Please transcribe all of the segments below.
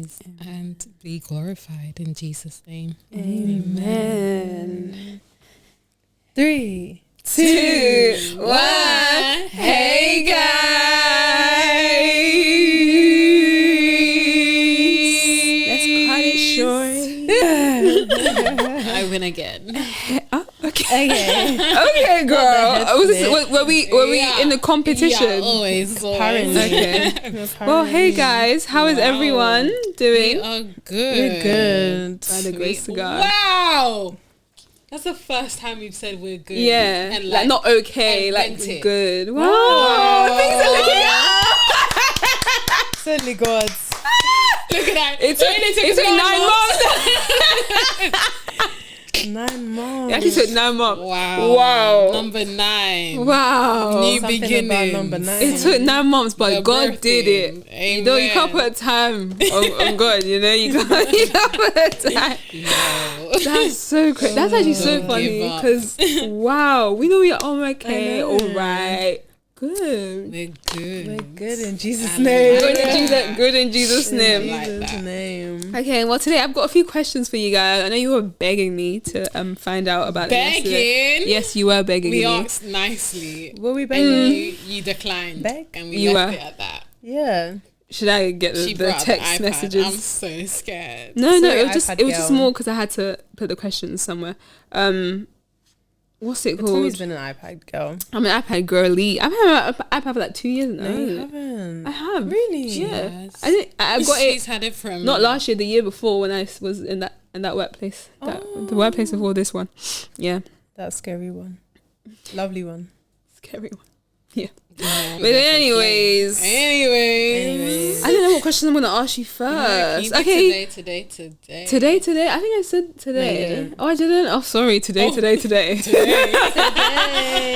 praise and be glorified in Jesus' name. Amen. 3, 2, 1. Hey guys, let's cut it short. I win again. Okay, girl. Were we in the competition? Yeah, always. Okay. Well, hey guys, how is everyone doing? We are good. We're good. By the grace of God. Wow. That's the first time we've said we're good. Yeah, and like not okay, like it. good. Wow, things are looking up. Certainly God's. Look at that. It took 9 months. 9 months. It actually took 9 months. Wow. Number 9. Wow. New Something beginning. about number 9. It took 9 months, but Your God birthday. did it. Amen. You know, you can't put a time on God. You know, you can't put a time. No. That's so crazy. That's actually so Don't funny give up. because wow, we know we are okay, I know. all right, good. We're good. We're good in Jesus' And name. Good in Jesus' name. like Jesus' that. name. Okay, well today I've got a few questions for you guys. I know you were begging me to find out about it yesterday. Begging. Yes, you were begging We me. asked nicely. Were we And begging? you declined. Beg? And we You left were. it at that. Yeah. Should I get She the brought up text the iPad. messages? I'm so scared. No, Sorry, it was just iPad girl. more because I had to put the questions somewhere. What's it Tommy's called? been an iPad girl. I'm an iPad girly. I've had an iPad for like 2 years now. No, you haven't. I have. Really? Yeah. Yes. I got it She's had it from not last year, the year before when I was in that workplace. The workplace before this one. Yeah. That scary one. Lovely one. Scary one. Yeah. Yeah, But anyways. I don't know what question I'm gonna ask you first. Okay. Today. Today. I think I said today. No, you didn't. Oh, I didn't. Oh, sorry. Today.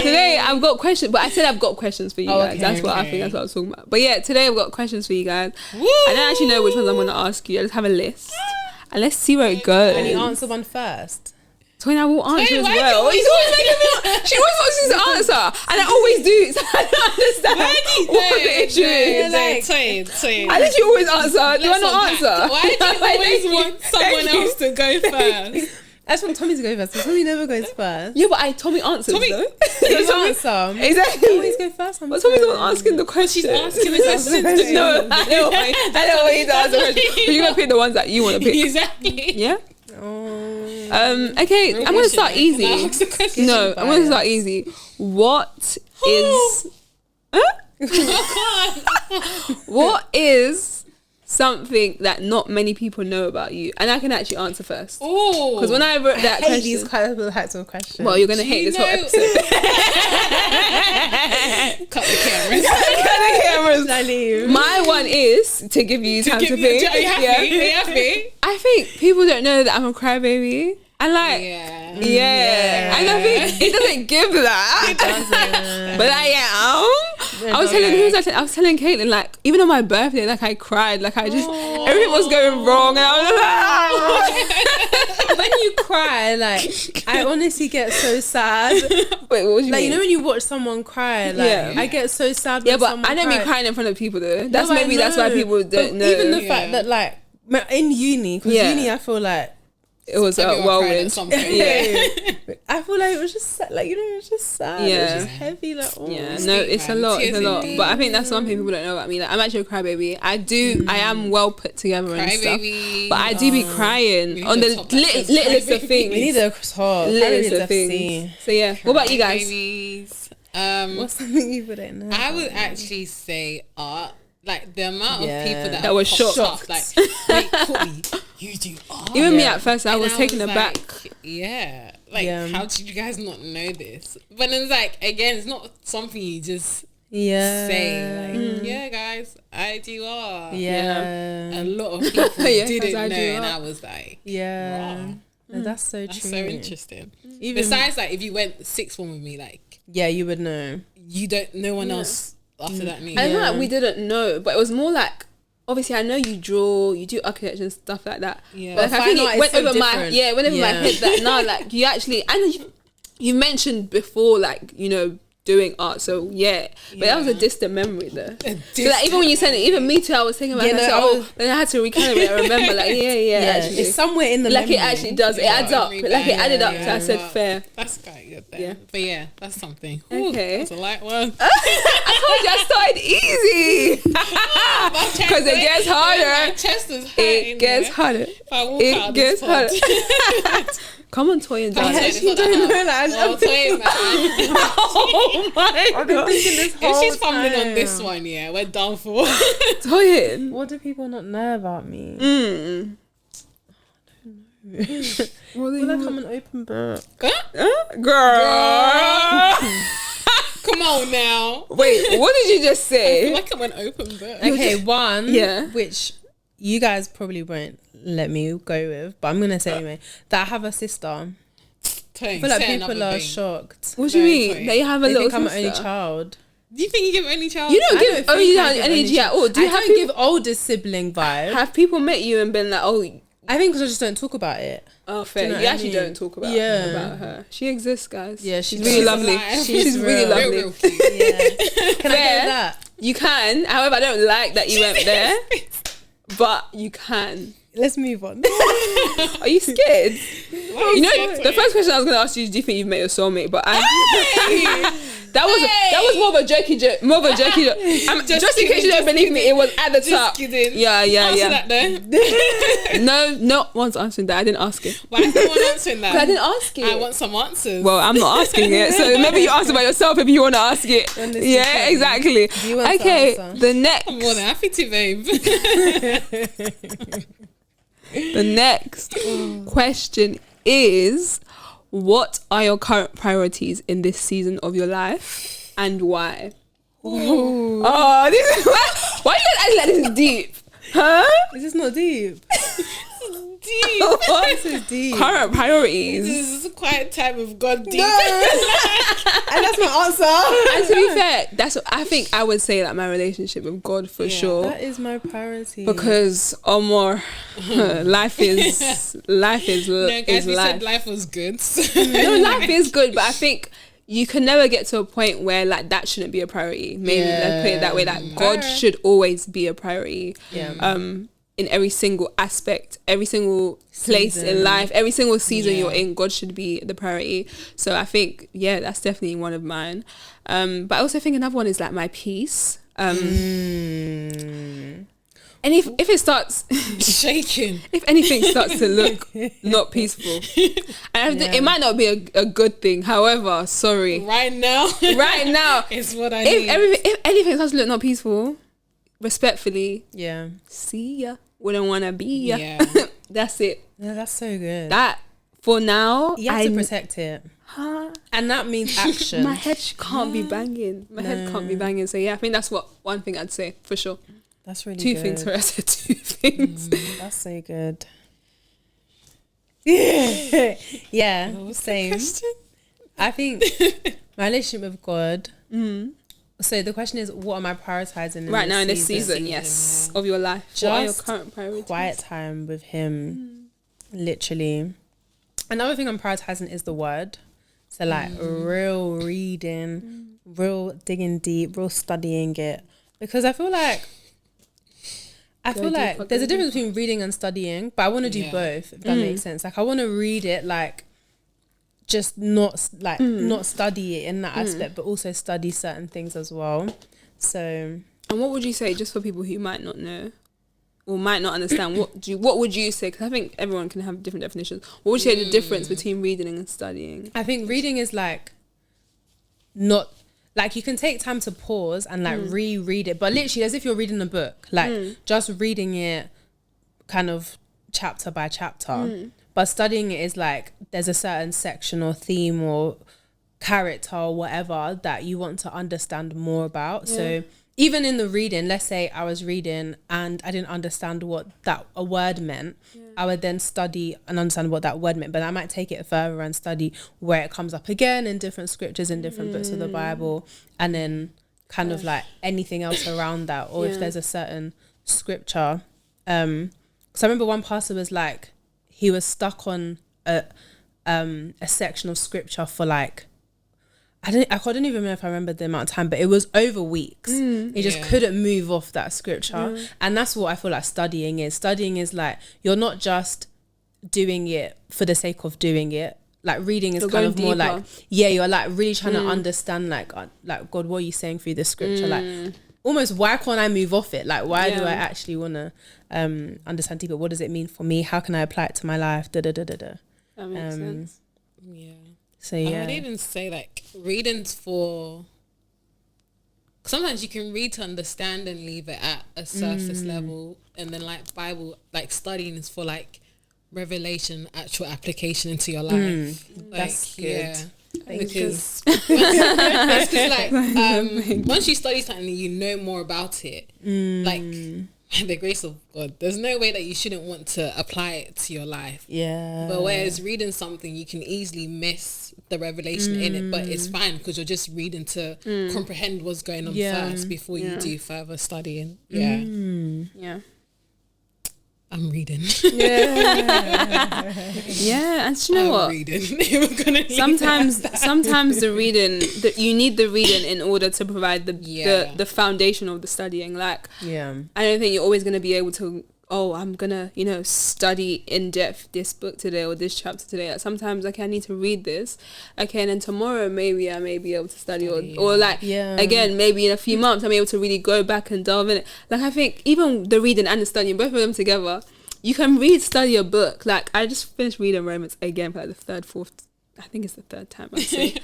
Today I've got questions, but I said I've got questions for you guys. okay, That's what I okay. think. That's what I was talking about. But yeah, today I've got questions for you guys. Woo! I don't actually know which ones I'm gonna ask you. I just have a list, and let's see where it goes. Can you answer one first? Twin, I will answer Twin, as why do you well. always He's always making me. She always wants me to answer, and I always do. So I don't understand what the issue is. Twin. I literally always answer. Do I not answer? Why do you always want someone else to go first? I just want Tommy to go first. But Tommy never goes first. Yeah, but Tommy answers Tommy- though. You answer. Exactly. Always go first. But Tommy's the one asking the questions. She's asking the questions. No, I don't want you to answer questions. You're gonna pick the ones that you want to pick. Exactly. Yeah. Oh. Okay, I'm gonna start Can I easy. ask the question? No, I'm gonna start easy. What is what is something that not many people know about you? And I can actually answer first. Oh, Because when I wrote that I hate these question, types of questions. well, you're gonna Do hate you this whole know- episode. cut the cameras. The cameras. I leave. My one is to give you time to Are think. you happy? Are you happy? I think people don't know that I'm a crybaby. And like, Yeah. yeah. And I think it doesn't give that. But I am. I was telling I was telling Caitlin, like, even on my birthday, like I cried, like I just everything was going wrong, and I was like, When you cry, like, I honestly get so sad. wait, what do you Like, mean? you know when you watch someone cry, like, Yeah. I get so sad Yeah, when but someone I don't be cries. crying in front of people though. That's No, I maybe that's why know. people But don't know. even the Yeah. fact that, like, in uni, because Yeah. uni, I feel like, it was a Everyone cried at whirlwind. some point. Yeah. I feel like it was just sad, like, you know, it was just sad. It Yeah. was just heavy, like, oh. Yeah, Deep, no, it's a man. lot. It's a Tears lot. indeed. But I think that's one thing people don't know about me. Like, I'm actually a crybaby. I am well put together and stuff. Crybaby. But I do be We crying need on to the top that says littlest of crybaby. things. We need a talk. Littlest of FC. things. So yeah, what about you guys? Babies. What's something you wouldn't know? I would actually say art. Like the amount of Yeah. people that That was popped shocked. up, like, wait, Courtney, you do art. Even me Yeah. at first, I And was taken aback. like, yeah. Like, Yeah. how did you guys not know this? But it's like, again, it's not something you just Yeah. say. Like, yeah, guys, I do art. Yeah. A lot of people Yeah, didn't I know, do and art. I was like, Yeah. wow, No, that's so that's true. so interesting. Even, Besides, like, if you went 6-1 with me, like, yeah, you would know. you don't, no one else after that knew. I know Yeah. like we didn't know, but it was more like obviously I know you draw, you do architecture and stuff like that. Yeah. But like, But I think fine it art went is so over my different. went over my Yeah. head that now like you actually, and you mentioned before, like, you know, doing art. So yeah, but that was a distant memory though. So like, even when you said it, even me too, I was thinking about it. Then I had to recalibrate. I remember like actually, it's somewhere in the like memory. It actually does. It adds up. Like it added up. So I said fair. That's quite good then. Yeah. But yeah, that's something. Ooh, Okay. That's a light one. I told you I started easy. Because it gets harder. My chest is hurting. It gets harder. If I walk out of this pod. Come on, Toy and I Dad. actually don't know that. Well, Toy, man. Oh my I've been god. thinking this whole If she's fumbling time. on this one, yeah, we're done for. Toyin. What do people not know about me? Will I come an open book? Girl. Come on now. Wait, what did you just I say? feel like I'm an open book. Okay, one. Yeah. Which you guys probably won't let me go with, but I'm gonna say anyway that I have a sister. I feel like people are shocked. What do you Very mean? funny. That you have a They little think I'm an sister? only child. Do you think you give any child? You don't I give don't think I give energy at all. Do you I have don't give oldest sibling vibe. have people met you and been like, oh, I think because I just don't talk about it. oh, fair. know You what I actually mean? don't talk about Yeah. her. She exists, guys. Yeah, she's she's really real. lovely. Alive. She's really real. lovely. Real cute. Yeah. Can I Fair. go with that? You can. However, I don't like that you went there, but you can. Let's move on. Are you scared? Why You you know, scared, the Toy? first question I was going to ask you is, do you think you've met your soulmate? But that was more of a jokey joke. More of a jokey joke. Just in case you don't believe me, it was at the top. Kidding. Yeah. Answer that though. No, not once answering that. I didn't ask it. Why is no one answering that? 'Cause I didn't ask it. I want some answers. Well, I'm not asking it, so maybe you answer by yourself if you want to ask it. Honestly, Yeah, okay. exactly. Do you want to Okay, answer? the next, I'm more than happy to, babe. the next question is: what are your current priorities in this season of your life, and why? Ooh. Oh, this is why you guys acting like this is deep, huh? This is not deep. Deep. This is deep. Current priorities. This is quite a time of God deep. And that's my answer. And to be fair, that's what I think. I would say like my relationship with God for Yeah. sure. That is my priority. Because more life is No, guys, is we life. said life was good. No, life is good, but I think you can never get to a point where like that shouldn't be a priority. Maybe let's put it that way. That God should always be a priority. Yeah. In every single aspect, every single place in life, every single season you're in, God should be the priority. So I think, yeah, that's definitely one of mine. But I also think another one is like my peace. And if it starts Shaking. if anything starts to look not peaceful, and it might not be a good thing. However, sorry, Right now. right now, It's what I need. if anything starts to look not peaceful, respectfully, Yeah. see ya. Wouldn't want to be ya. Yeah. That's it. Yeah, that's so good. That for now, You have to protect it. And that means action. My head can't be banging. My head can't be banging. So yeah, I think that's one thing I'd say for sure. That's really Two good. things. I said two things. That's so good. Yeah, same. Question? I think my relationship with God. So the question is, what am I prioritizing Right now in this season, yes, of your life. What are your Just current priorities? quiet time with Him, literally. Another thing I'm prioritizing is the Word. So like real reading, real digging deep, real studying it, because I feel like there's a difference between reading and studying, but I want to do both, if that makes sense. Like I want to read it, like just not study it in that aspect, but also study certain things as well. So, and what would you say, just for people who might not know or might not understand, what would you say? Because I think everyone can have different definitions. What would you say the difference between reading and studying? I think reading is like not like you can take time to pause and like reread it, but literally as if you're reading a book, like just reading it kind of chapter by chapter. But studying it is like there's a certain section or theme or character or whatever that you want to understand more about. So even in the reading, let's say I was reading and I didn't understand what a word meant, I would then study and understand what that word meant. But I might take it further and study where it comes up again in different scriptures, in different books of the Bible, and then kind of like anything else around that. Or if there's a certain scripture. So I remember one pastor was like, he was stuck on a section of scripture for like, I don't even know if I remember the amount of time, but it was over weeks. It just couldn't move off that scripture. And that's what I feel like studying is. Studying is like, you're not just doing it for the sake of doing it. Like reading is You're kind of going more deeper. like, you're like really trying to understand like God, what are you saying through the scripture? Like almost, why can't I move off it? Like, why do I actually want to understand deeper? What does it mean for me? How can I apply it to my life? That makes sense. Yeah. So I would even say like reading's for, sometimes you can read to understand and leave it at a surface level, and then like Bible, like studying is for like revelation, actual application into your life. Like, That's good. Yeah. Because It's just like once you study something, you know more about it. Like by the grace of God, there's no way that you shouldn't want to apply it to your life. yeah. But whereas reading something, you can easily miss the revelation in it, but it's fine because you're just reading to comprehend what's going on first before you do further studying. Yeah. Yeah. I'm reading. Yeah, and do you know what? Reading. We're gonna leave Sometimes the reading, you need the reading in order to provide the foundation of the studying. Like, Yeah. I don't think you're always going to be able to, I'm going to, study in depth this book today or this chapter today. Like, sometimes, okay, I need to read this. Okay, and then tomorrow maybe I may be able to study or like, again, maybe in a few months I'm able to really go back and delve in it. Like, I think even the reading and the studying, both of them together, you can study a book. Like, I just finished reading Romans again for like the third time, I'd say.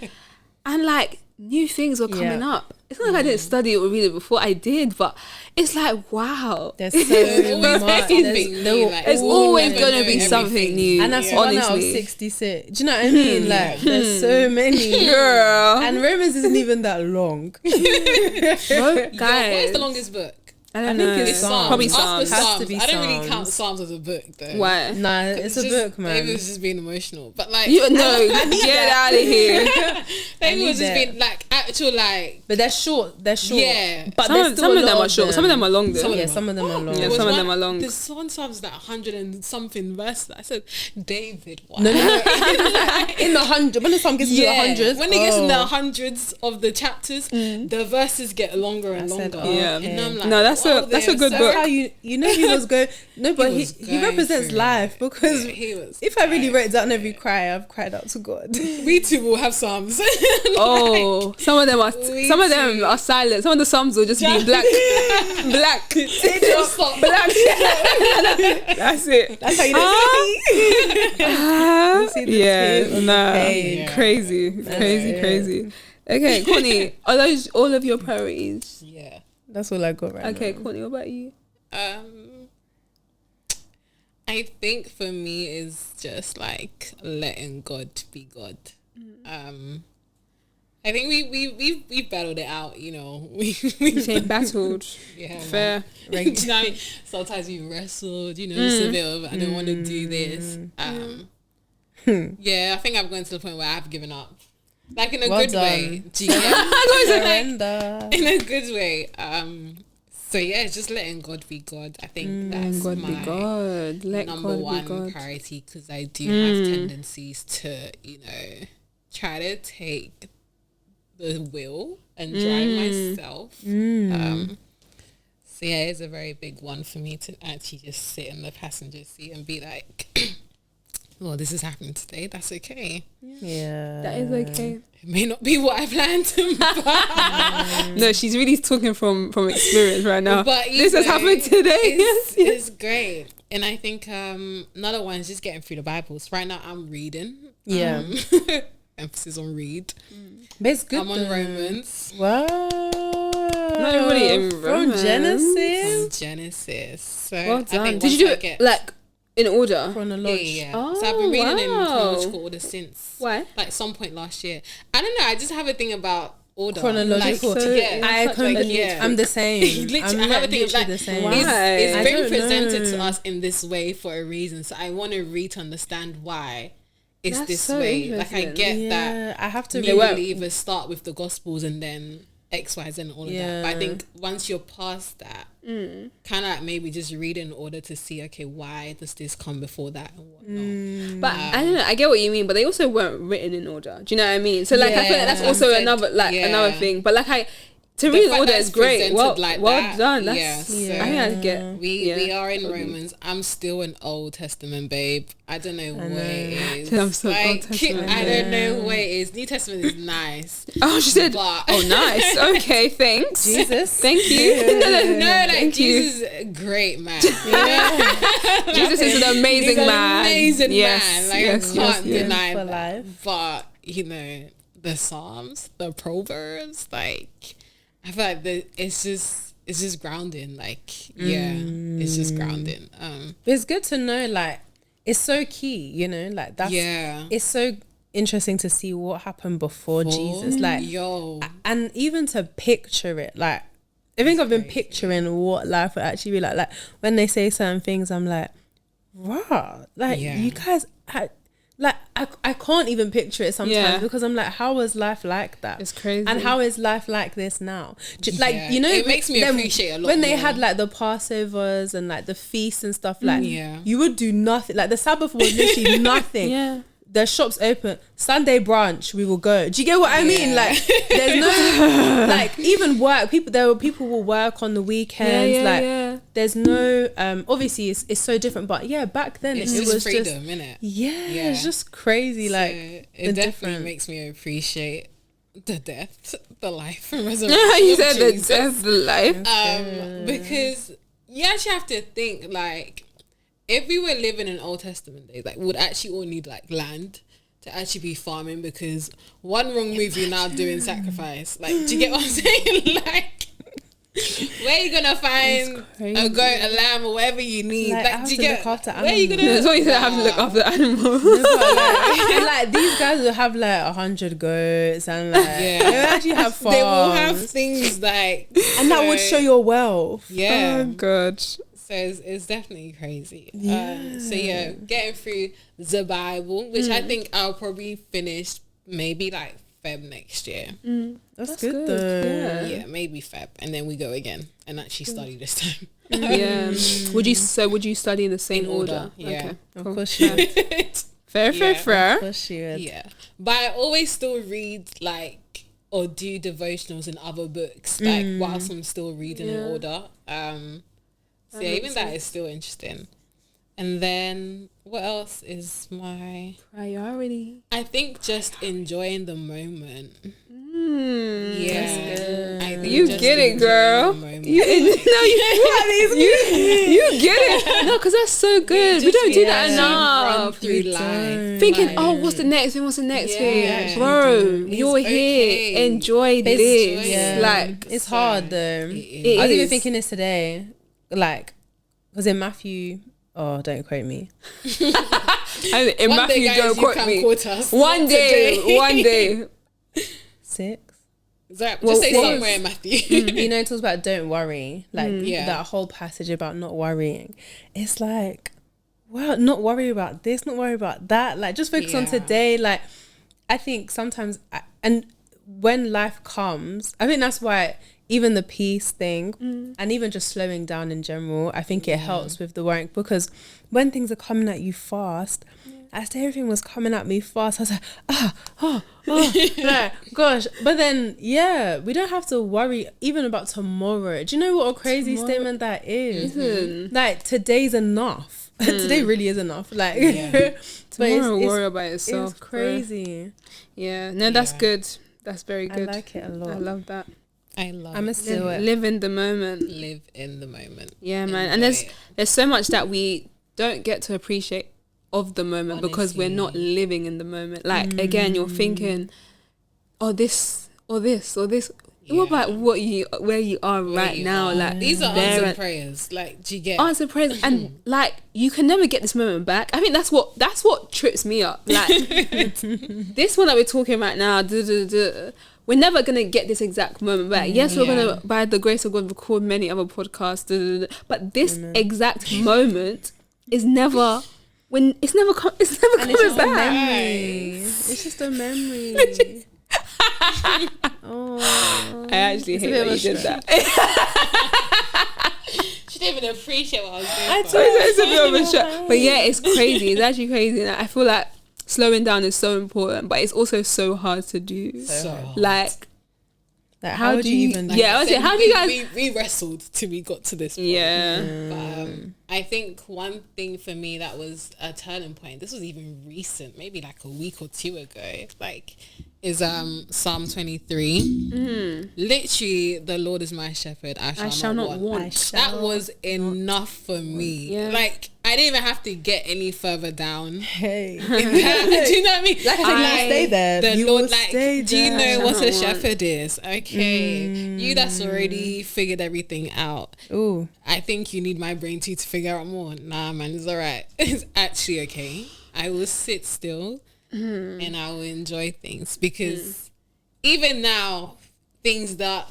And like, new things were coming up. It's not like I didn't study it or read it before. I did, but it's like, wow. There's so much. It's always going to be something new. And that's 1 out of 66. Do you know what I mean? Like, there's so many. Girl. And Romans isn't even that long. Guys. What is the longest book? I don't know. think it's Psalms. Probably After Psalms. Has to be I don't really Psalms. count Psalms as a book though. Why? Nah, it's a book, man. Maybe it was just being emotional, but like Get out of here. maybe it was just that. being like actual like. But they're short. Yeah. But Some of them are short. Some of them are long though. Yeah, some of them are long. Yeah, some of them are long. There's one Psalms that 100 and something verse that I said David. Wow. No. In the 100. When the song gets to the hundreds. When it gets in the hundreds of the chapters, the verses get longer and longer. Yeah. And I'm like, No, that's a good book. That's how you know he was going. No, but was he going represents through life because he was if I really wrote down every cry, I've cried out to God. We too will have Psalms. Oh, some of them are silent. Some of the Psalms will just be black. Just stop. That's it. That's how you know. Crazy. Okay, Courtney, are those all of your priorities? Yeah. That's all I got right Okay, now. Courtney, what about you? I think for me is just like letting God be God. I think we've battled it out, you know. We Battled. Yeah, Fair. Like, you know, sometimes we wrestled, you know, it's a bit of I don't want to do this. Yeah, I think I've gone to the point where I've given up. Like in a good way. Surrender. In a good way. So yeah, just letting God be God. I think that's God my be God. Let number God one be God. priority because I do have tendencies to, you know, try to take the wheel and drive myself. So yeah, it's a very big one for me to actually just sit in the passenger seat and be like, well, this is happening today. That's okay. Yeah. That is okay. It may not be what I planned, but No, she's really talking from experience right now. But this has happened today. It's great. And I think another one is just getting through the Bibles. Right now I'm reading. Yeah. Emphasis on read. But it's good. I'm on Romans. Wow. Not really in From Romans. Genesis. From Genesis. So Well I done. think Did you once do I it like in order? Chronological. Yeah. Oh, So I've been reading in wow. chronological order since Why? like some point last year. I don't know. I just have a thing about order. Chronological. Like, So yeah. I'm the same. Literally, I'm I have a thing literally like the same. Why? It's I been don't presented to know. us in this way for a reason. So I want to read to understand why it's That's this so way. Like I interesting. get Yeah, that I have to new won't. believers start with the Gospels and then X, Y, Z and all of that. But I think once you're past that, kind of like maybe just read in order to see, okay, why does this come before that and whatnot. But I don't know, I get what you mean, but they also weren't written in order. Do you know what I mean? So like I feel like that's also another thing. But like to read in order is great. Well done. That's, so I think I get. We are in Romans. I'm still an Old Testament babe. I don't know what it is. I'm so Old Testament. I don't know what it is. New Testament is nice. Oh, she said. Oh, nice. Okay, thanks. Jesus, thank you. No, like Jesus is a great man. Jesus is an amazing man. Amazing man. Like I can't deny for that. life. But you know, the Psalms, the Proverbs, like. I feel like it's just grounding. Like, it's just grounding. But it's good to know, like, it's so key, you know, like that's it's so interesting to see what happened before Jesus, like, and even to picture it, like, I think I've been picturing what life would actually be like when they say certain things, I'm like, wow, like you guys. Like I can't even picture it sometimes because I'm like, how was life like that? It's crazy. And how is life like this now? Like, you know, it makes me appreciate a lot when more. they had like the Passovers and like the feasts and stuff, like you would do nothing. Like the Sabbath was literally nothing. The shops open, Sunday brunch, we will go. Do you get what I mean? Like there's no like even work. People will work on the weekends. There's no obviously it's so different, but back then it was freedom, just innit? It's just crazy. So like it definitely makes me appreciate the death, the life and resurrection. You said the death, the life. Because you actually have to think, like, if we were living in Old Testament days, like, we'd actually all need like land to actually be farming, because one wrong move you're now doing sacrifice. Like, do you get what I'm saying? Like, where are you gonna find a goat, a lamb, or whatever you need? Like, do you get where are you gonna? That's what you said. I have to look after animals. Like these guys will have like 100 goats and like they will actually have farms. They will have things like, and that would show your wealth. Oh God. So it's definitely crazy. So getting through the Bible, which I think I'll probably finish maybe like Feb next year. That's good though. Yeah, maybe Feb, and then we go again and actually study this time. Would you study in the same order? Yeah, okay, of course you would. Fair. Of course you would. Yeah, but I always still read like or do devotionals in other books, like whilst I'm still reading in order. So even that is still interesting. And then what else is my priority? I think just enjoying the moment. I think you get it, girl. You get it. No, because that's so good. We don't do that enough. Run through life, thinking, what's the next thing? What's the next thing, bro? You're here. Enjoy this. Yeah. Like it's hard though. It I was is. even thinking this today. Like, was it Matthew? Oh, don't quote me. In one Matthew, day, don't guys, quote you me. quote us. One day. 6. Just say somewhere in Matthew. You know, it talks about don't worry. Like that whole passage about not worrying. It's like, well, not worry about this, not worry about that. Like, just focus on today. Like, I think sometimes, and when life comes, I think that's why even the peace thing and even just slowing down in general, I think it helps with the worrying, because when things are coming at you fast, as everything was coming at me fast, I was like, like, gosh. But then, we don't have to worry even about tomorrow. Do you know what a crazy statement that is? Like, today's enough. Today really is enough. Like, tomorrow worry about yourself. It's crazy. Yeah, no, that's good. That's very good. I like it a lot. I love that. I'm a still live in the moment. Live in the moment. Yeah, man. And there's so much that we don't get to appreciate of the moment because we're not living in the moment. Like again, you're thinking, this. What about where you are right now? Like, these are answered prayers. Like, do you get answered prayers? And like, you can never get this moment back. I think that's what trips me up. Like this one that we're talking about now. We're never gonna get this exact moment back. Yes, we're gonna, by the grace of God, record many other podcasts. But this exact moment is never. It's never coming back. It's just a memory. Oh, I actually It's a hate bit that of you a did that. She didn't even appreciate what I was doing. So it's a bit of a shock. But yeah, it's crazy. It's actually crazy. And I feel like slowing down is so important, but it's also so hard to do. So Like, like, how would do you even? like, yeah, I was saying, how do you guys? we wrestled till we got to this point. Yeah. But I think one thing for me that was a turning point, this was even recent, maybe like a week or two ago, like, is Psalm 23. Literally, the Lord is my shepherd, I shall not want. That was enough for me. Yeah. Like, I didn't even have to get any further down. Hey, Do you know what I mean? like I said, you stay there. The You Lord, will like, stay do you there. know what a Shall not want. shepherd is? Okay, you that's already figured everything out. Ooh, I think you need my brain to figure out more. Nah, man, it's all right. It's actually okay. I will sit still and I will enjoy things, because even now, things are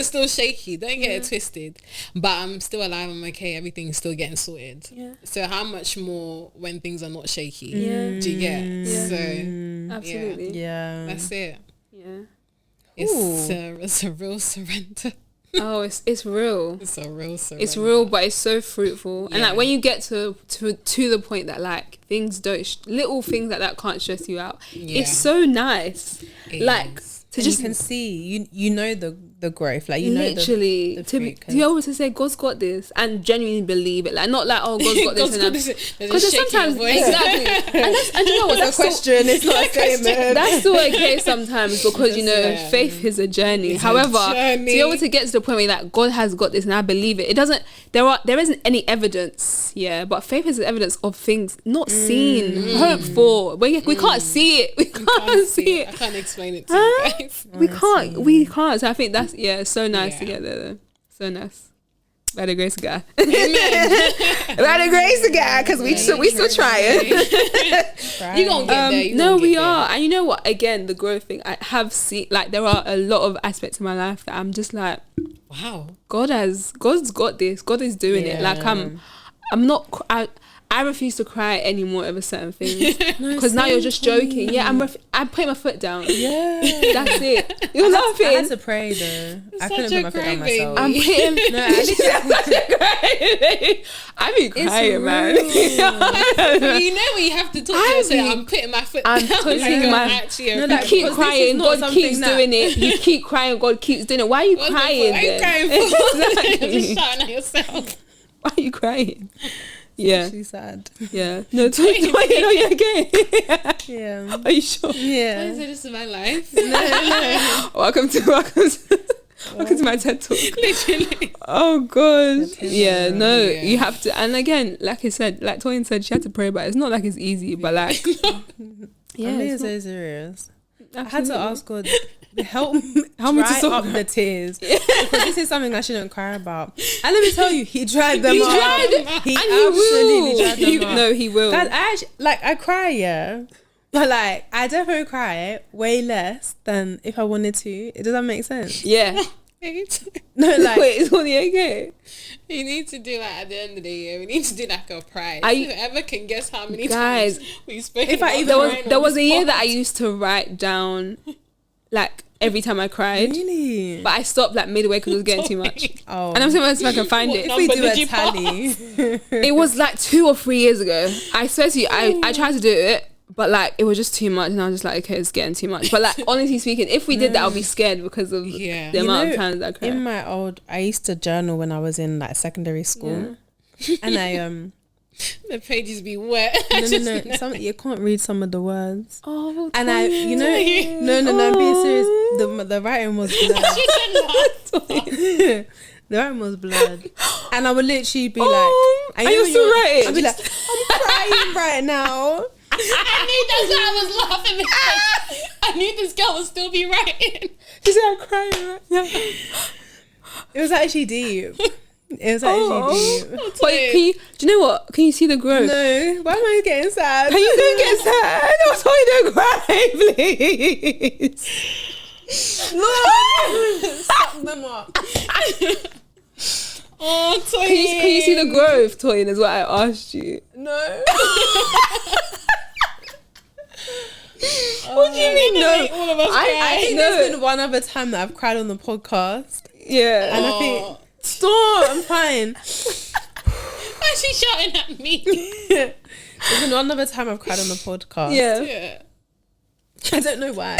still shaky. Don't get it twisted. But I'm still alive. I'm okay. Everything's still getting sorted. Yeah. So how much more when things are not shaky? Yeah. Do you get? Yeah. So Absolutely. yeah. that's it. Yeah. It's a real surrender. Oh, it's real. It's a real surrender. It's real, but it's so fruitful. And Yeah. like when you get to the point that like things don't, little things like that can't stress you out. Yeah. It's so nice. It Like is. to And just you can see you know the growth, like you know literally the to be fruit, to be able to say God's got this and genuinely believe it, like not like, oh, God's got this, God's and got I'm, this. There's a because shake in your sometimes voice. exactly, and you know what, it's a that's still, question, it's not a statement. that's still okay sometimes, because you know Yeah. faith is a journey. It's a However, journey. to be able to get to the point where you're like, God has got this and I believe it, there isn't any evidence, but faith is the evidence of things not seen, hoped for. We can't see it. We can't see it. I can't explain it to you guys. We can't. So I think that's it's so nice to get there though. So nice. By the grace of God. Amen. By the grace of God, because we still trying. You gonna get there. You No, gonna we get are. And you know what? Again, the growth thing. I have seen, like, there are a lot of aspects of my life that I'm just like, there. Wow. God's got this. God is doing it. Like I'm not. I refuse to cry anymore over certain things, because now you're just joking. Yeah, I'm putting my foot down. Yeah, That's it. You're laughing. I had to pray though. I couldn't such put my a foot down crybaby. myself. I'm putting. No, I be crying, man. You know when you have to talk to yourself, I'm putting my foot I'm down. putting my- actually No, okay. You like, keep because this crying, is not God something keeps that- doing it. You keep crying, God keeps doing it. Why are you What's the crying? point? Why are you then? crying for? Exactly. You're just shouting at yourself. Why are you crying? Yeah, She's sad. yeah. No, are you okay? Yeah. Are you sure? Why Yeah. is it just in my life? Welcome to my TED talk. Literally. Oh God. Yeah, no, Yeah. you have to. And again, like I said, like Toyin said, she had to pray, but it's not like it's easy. But like, Yeah, yeah, it's it's not- so serious. I had to absolutely. ask God, help me Help me to dry stop. up the tears, because this is something I shouldn't cry about. And let me tell you, he dried them up. He And absolutely dried them up. No, he will. Guys, I cry, yeah, but like I definitely cry way less than if I wanted to. Does that make sense? Yeah. No, like Wait, is Tony okay? You need to do like at the end of the year. We need to do like a prize. I- Whoever can guess how many Guys, times we spoke. if I about even- There was crying on a year this that I pod. used to write down like every time I cried, really. but I stopped like midway because it was getting too much. Oh, And I'm saying if I can find What it. if we number do did a you tally, It was like 2 or 3 years ago. I swear to you, I tried to do it, but like it was just too much, and I was just like, okay, it's getting too much. But like honestly speaking, if we did that, I'll be scared because of Yeah. the You amount know, of times I cried. in my I used to journal when I was in like secondary school, and I The pages be wet. no, you can't read some of the words. Oh, And I, you know, no, I'm being serious. The writing was blurred. The writing was blurred. And I would literally be like, and you're still writing. I'd be like, I'm crying right now. I knew that's why I was laughing, because I knew this girl would still be writing. She said I'm crying right now. It was actually deep. It was actually deep. But do you know what? Can you see the growth? No, why am I getting sad? Can you don't get sad? No, sorry, don't cry, please. Suck them up. Oh, Toyin. Can you see the growth, Toyin, is what I asked you. No. What do you mean no? All of us I think No. there's been one other time that I've cried on the podcast, Yeah. and I think stop. I'm fine. Why is she shouting at me? There's been one other time I've cried on the podcast. Yeah. I don't know why.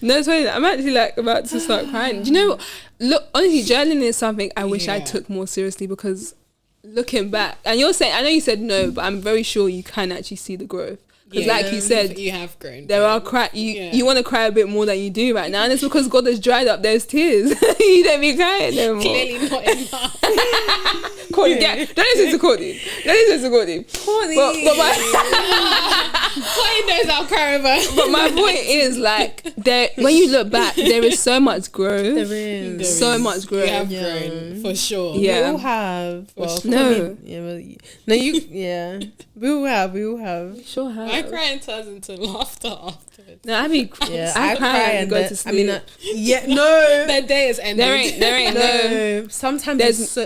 No, sorry, I'm actually like about to start crying. Do you know what? Look, honestly, journaling is something I wish I took more seriously, because looking back, and you're saying, I know you said no, but I'm very sure you can actually see the growth. Because like you said, you have grown. there are you want to cry a bit more than you do right now, and it's because God has dried up those tears. You don't be crying no more. Clearly not enough. Courtney, don't listen to Courtney. Don't listen to Courtney. Courtney. But Courtney knows I'll cry over. But my point is, like, when you look back, there is so much growth. There is. So much growth. You have grown, for sure. Yeah. We all have. Well, No. Courtney- yeah, well, no, you. Yeah, we all have. We all have. Sure have. My crying turns into laughter afterwards. No, Yeah, I cry and go then- to sleep. I mean, yeah, no, The day is ended. There ain't no. no. Sometimes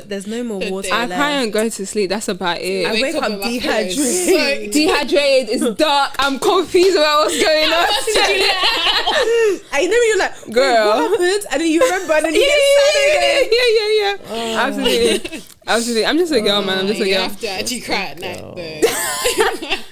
there's no more water. I left. cry and go to sleep. That's about it. I wake up with my pillows dehydrated. soaked. Dehydrated. It's dark. I'm confused about what's going on. I know you're like, Girl. girl, what happened? And then you remember, and then you get sad again. Yeah. Absolutely. I'm just a girl, man. I'm just a You girl. have to actually cry at night, though.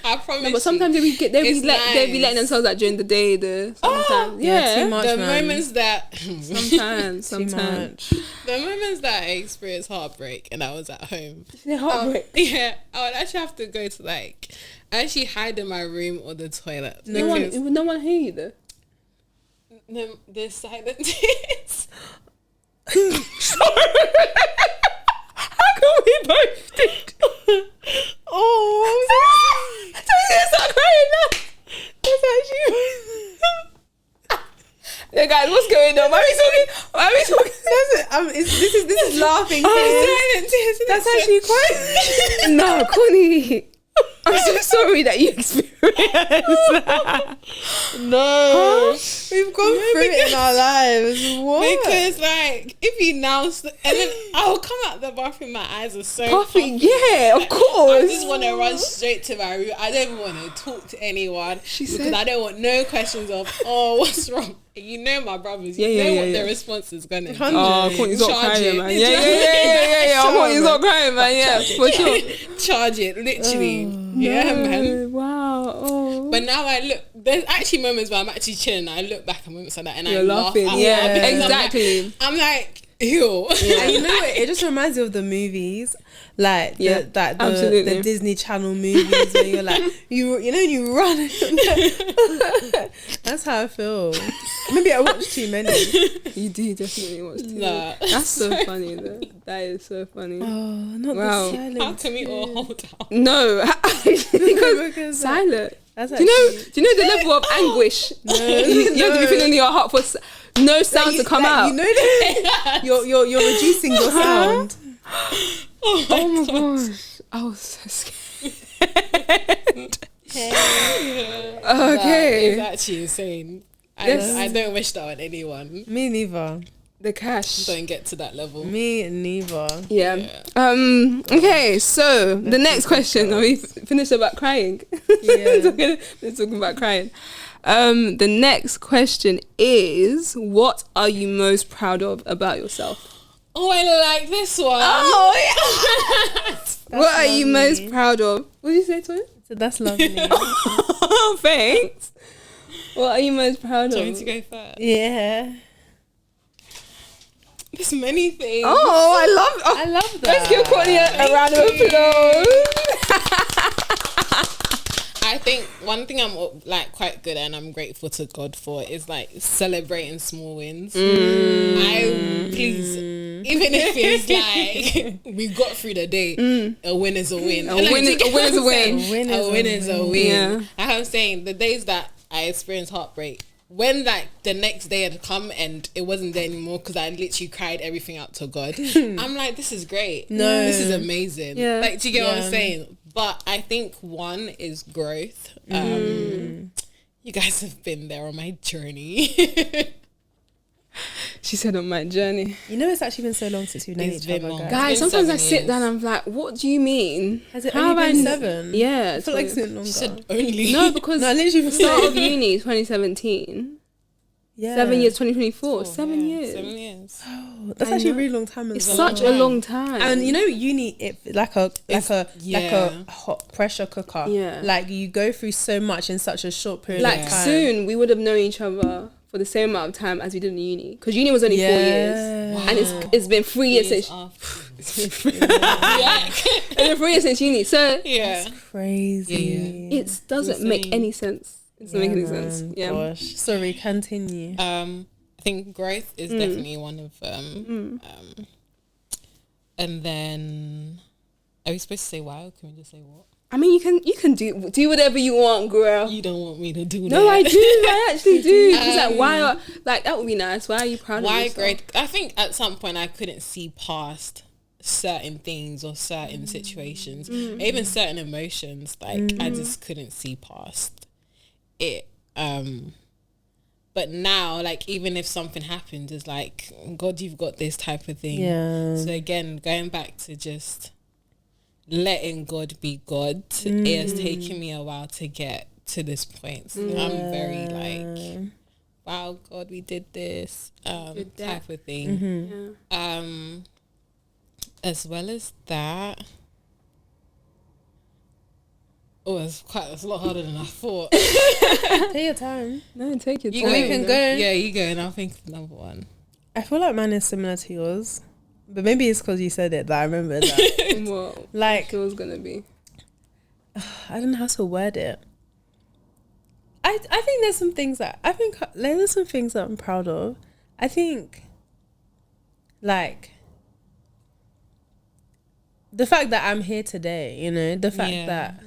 I promise. No, but sometimes they be It's letting nice. themselves out during the day. Sometimes, yeah, too much. the man. moments that Sometimes. Too much. the moments that I experienced heartbreak and I was at home. They're heartbreak. Yeah, I would actually have to go to I actually hide in my room or the toilet. No one hear you though. The silent tears. How come we both did? Oh, I'm gonna start crying now. that's actually. Yeah, guys, what's going on? Why are we talking? This is laughing. Silent tears. That's actually quite. No, Connie. I'm so sorry that you experienced that. No, we've gone through it in our lives. What? Because like if you now and then I'll come out the bathroom, my eyes are so Puffy, puffy. yeah, of I course. just want to run straight to my room. I don't even want to talk to anyone because said- I don't want no questions of what's wrong. You know my brothers. You know what their response is gonna be. Oh, Courtney's not Charge crying, it. man. Yeah. Courtney's not crying, man. Yeah, for sure. Charge it, literally. Yeah, man. Wow. Oh. But now I look. There's actually moments where I'm actually chilling. I look back at moments like that and You're I laugh laughing. out Yeah, loud because exactly. I'm like, ew. And you know what? It just reminds you of the movies, like absolutely. the Disney Channel movies where you're like you run. That's how I feel. Maybe I watch too many. You do definitely watch TV. Nah. That's so funny though. That is so funny. Oh, not Wow. the silence. How can we all hold out? No, because silent. That's Do you know the level of anguish? No, You have to be feeling in your heart for no sound to come out. You know that you're reducing your sound. Oh my gosh, I was so scared. Okay, It's actually insane. Yes. I don't wish that on anyone. Me neither. the cash. Don't get to that level. Me neither. Yeah. Okay, so the next question. Are we finished about crying? Yeah. We're talking about crying. The next question is, what are you most proud of about yourself? Oh, I like this one. What are you lovely. most proud of? What did you say, Toya? So that's lovely. Oh, thanks. What are you most proud Do you of? want me to go first? Yeah. There's many things. Oh, I love that. let's give Courtney a round of applause. I think one thing I'm like quite good at and I'm grateful to God for is like celebrating small wins. Please, even if it's like we got through the day, a win is a win. A win is a win. A win is a win. Yeah. Like I'm saying, the days that I experienced heartbreak, when like the next day had come and it wasn't there anymore because I literally cried everything out to God, I'm like, this is great. No. This is amazing. Yeah. Like, do you get what Yeah. I'm saying? But I think one is growth. You guys have been there on my journey. She said on my journey. You know, it's actually been so long since we've known It's each been other, long. guys. Guys, been sometimes I 7 sit down years. and I'm like, what do you mean? Has it How only have been I- 7? Yeah. I feel like it's been She longer. said only. No, because No, literally start of uni 2017. yeah. 7 years 2024. Oh, 7 yeah, years. 7 years. Oh, that's I actually know. a really long time as It's well. such a long time. And you know, uni, it like a yeah. hot pressure cooker. Yeah. Like you go through so much in such a short period like of time. soon we would have known each other for the same amount of time as we did in uni, because uni was only 4 years, Wow. and it's been 3 years since Yeah. it's been 3 years since uni. So Yeah. Crazy. it doesn't make insane. any sense. It doesn't make any sense. man, Yeah. Gosh. Sorry, continue. I think growth is definitely one of them. And then, are we supposed to say wow? Can we just say what? I mean, you can do whatever you want, girl. You don't want me to do that. No, I do. I actually do. Because like, why? Like that would be nice. Why are you proud of Why yourself? growth? I think at some point I couldn't see past certain things or certain situations, even certain emotions. Like I just couldn't see past it. But now, like, even if something happens, it's like, God, you've got this type of thing. Yeah. So again, going back to just letting God be God, it has taken me a while to get to this point. So I'm very like, wow, God, we did this Did that. type of thing. Yeah. As well as that, it's a lot harder than I thought. Take your time. No, take your You time. go. We can go. Yeah, you go, and I'll think of number one. I feel like mine is similar to yours, but maybe it's because you said it that I remember that. What Like, it was gonna be. I don't know how to word it. I think there's some things that there's some things that I'm proud of. I think, like, the fact that I'm here today, you know, the fact Yeah. that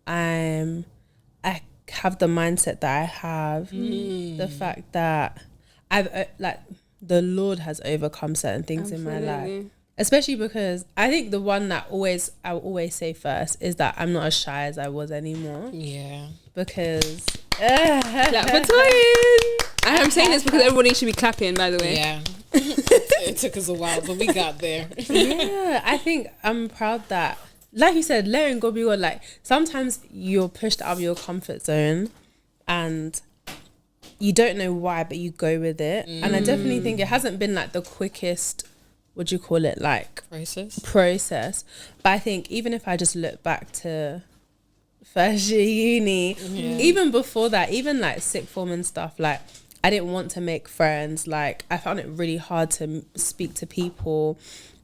I have the mindset that I have, the fact that I've like the Lord has overcome certain things in my life. Absolutely. Especially because I think the one that I will always say first is that I'm not as shy as I was anymore, Yeah. because Clap for twins. I am saying this because everybody should be clapping, by the way. Yeah. It took us a while, but we got there. yeah, I think I'm proud that, like you said, letting God be God. Like sometimes you're pushed out of your comfort zone, and you don't know why, but you go with it. And I definitely think it hasn't been like the quickest, what do you call it, like process. But I think even if I just look back to first year uni, even before that, even like sixth form and stuff, like I didn't want to make friends. Like I found it really hard to speak to people.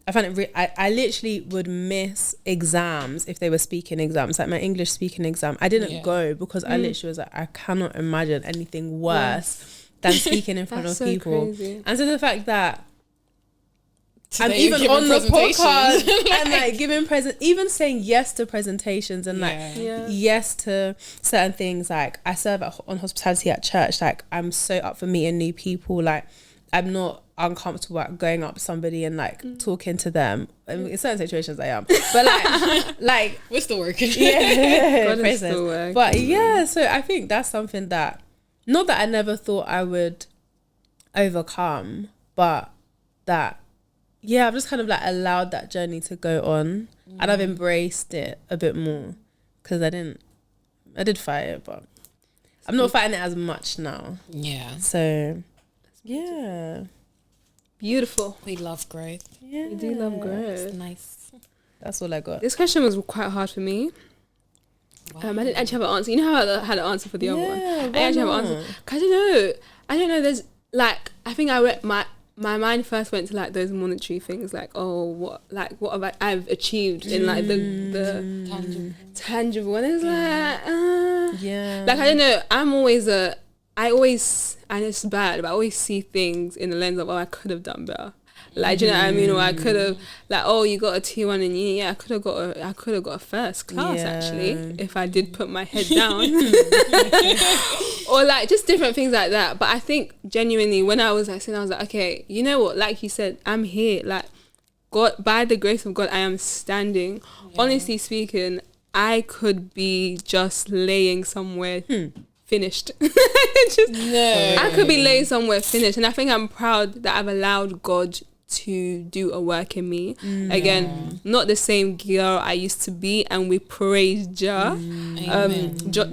I found it I literally would miss exams if they were speaking exams, like my English speaking exam. I didn't go because I literally was like, I cannot imagine anything worse than speaking in front of so people. crazy. And so the fact that I'm Today even you're on giving the podcast presentations. and like giving even saying yes to presentations and like Yeah. yes to certain things. Like I serve on hospitality at church. Like I'm so up for meeting new people. Like I'm not uncomfortable at going up to somebody and like talking to them. I mean, in certain situations I am, but like We're still working. yeah, God is praises. still working. But yeah, so I think that's something that, not that I never thought I would overcome, but that, yeah, I've just kind of like allowed that journey to go on, and I've embraced it a bit more, because I did fight it, but I'm not fighting it as much now. Yeah. So yeah, Beautiful. We love growth. yeah, We do love It's growth. nice. That's all I got. This question was quite hard for me. Wow. I didn't actually have an answer. You know how I had an answer for the other one? Yeah, I why actually have an not? answer. 'Cause I don't know. There's like, I think my mind first went to like those monetary things, like, oh, what have I've achieved in like the tangible, and it's like, Yeah, like I don't know. And it's bad, but I always see things in the lens of, oh, I could have done better. Like, do you know what I mean? Or I could have, like, oh, you got a T1 in uni. Yeah, I could have got a first class, Yeah. actually, if I did put my head down. Or like just different things like that. But I think genuinely when I was like, I was like, okay, you know what? Like you said, I'm here. Like, God, by the grace of God, I am standing. Yeah. Honestly speaking, I could be just laying somewhere finished. Just, No. I could be laying somewhere finished, and I think I'm proud that I've allowed God to do a work in me. Again, not the same girl I used to be, and we praise Jah,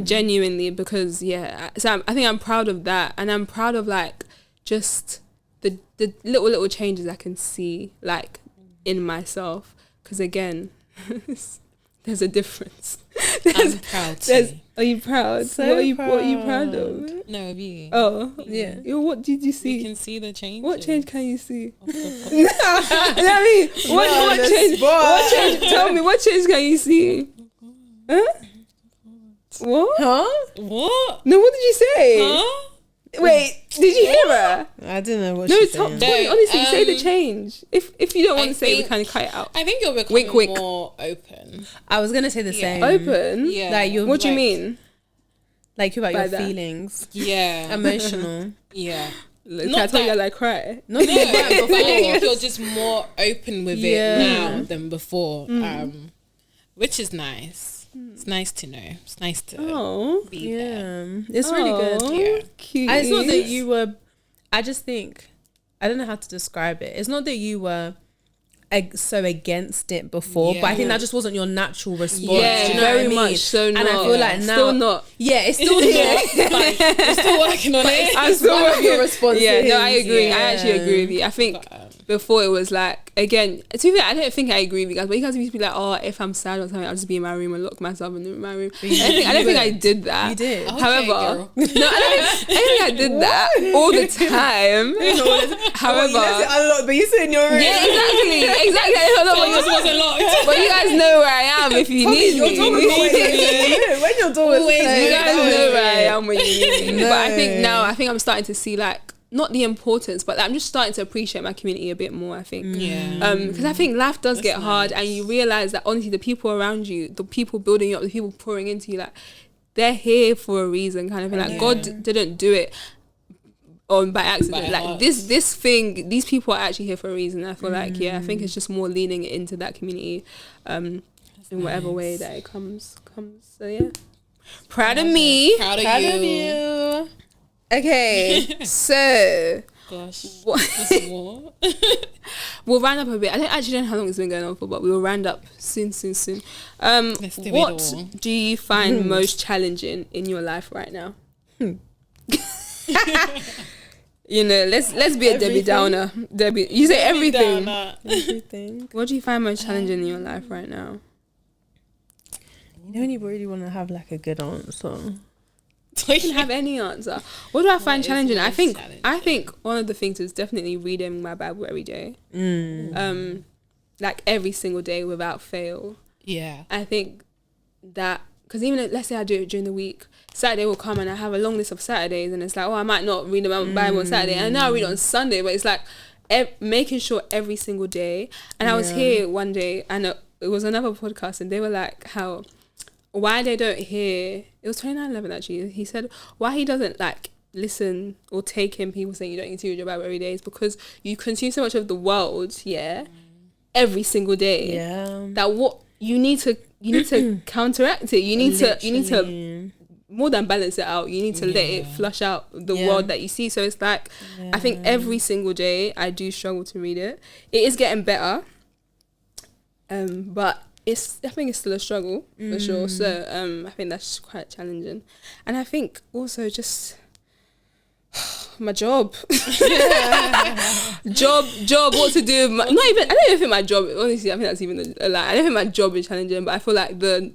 genuinely, because so I think I'm proud of that, and I'm proud of like just the little changes I can see like in myself, because again, there's a difference. I'm proud too. Are you proud? So what are you proud of? No, of you. Oh, Yeah. What did you see? You can see the change. What change can you see? Of the I mean, what change? What change? Tell me, what change can you see? Huh? What? Huh? what? No, what did you say? Huh? Wait, did you hear her? I don't know what No, she's tell saying. me, honestly, say the change. If you don't want I to say it, we think- can cut it out. I think you're becoming Wink. more open. I was gonna say the same. Open? Yeah. Like you're What do you Like- mean? like about By your that? feelings, Yeah. emotional. Yeah. Look, Not I told you that- I cry. Not No, even but I before. think you're just more open with Yeah. it now than before, which is nice. It's nice to know. It's nice to Oh, be there. Yeah, it's really good. Yeah. Cute. And it's not that you were. I just think I don't know how to describe it. It's not that you were so against it before, but I think Yeah. that just wasn't your natural response. Yeah, Do you know very what I mean? much so And not. I feel like now, Still not. yeah, it's still there. You're still working on it. I'm still one of your responses. Yeah, no, I agree. Yeah. I actually agree with you. I think before it was like, again, to be fair, I don't think I agree with you guys, but you guys used to be like, oh, if I'm sad or something, I'll just be in my room and look myself in my room. I don't think I did that. You did. Okay, However, girl. no, I don't think I did that all the time. However, but you sit in your room. yeah, exactly. I don't know what This you- wasn't locked. but you guys know where I am if you need me. When your door is Always You closed. guys know where I am when you need me. No. But I think now, I'm starting to see like, not the importance, but I'm just starting to appreciate my community a bit more, I think. Yeah. Because I think life does get hard, nice. and you realize that honestly the people around you, the people building you up, the people pouring into you, like they're here for a reason, kind of thing. Like God didn't do it by accident. By Like heart. this thing, these people are actually here for a reason. I feel like I think it's just more leaning into that community, in whatever way that it comes. So yeah, proud of me. Proud of Proud you. of you. Okay, so Gosh. what? What's more? We'll round up a bit. I don't actually know how long it's been going on for, but we will round up soon. Let's do it What all. do you find most challenging in your life right now? You know, let's be a Debbie Everything. Downer. Debbie, you say everything. Everything. What do you find most challenging in your life right now? You don't even really want to have like a good answer. You can have any answer. What do I find is challenging? I most think challenging? one of the things is definitely reading my Bible every day. Like every single day without fail. Yeah. I think that, because even let's say I do it during the week, Saturday will come and I have a long list of Saturdays, and it's like, oh, I might not read the Bible on Saturday, and now I read it on Sunday, but it's like making sure every single day. And I was here one day, and it was another podcast, and they were like, why they don't hear, it was 29/11 actually, he said why he doesn't like listen or take in people saying you don't need to read your Bible every day is because you consume so much of the world every single day that what you need to counteract it. You need to more than balance it out. You need to let it flush out the world that you see. So it's like I think every single day I do struggle to read it. It is getting better, but I think it's still a struggle for sure. So I think that's quite challenging, and I think also just my job. job what to do. I don't even think my job, honestly, I think that's even a lie. I don't think my job is challenging, but I feel like the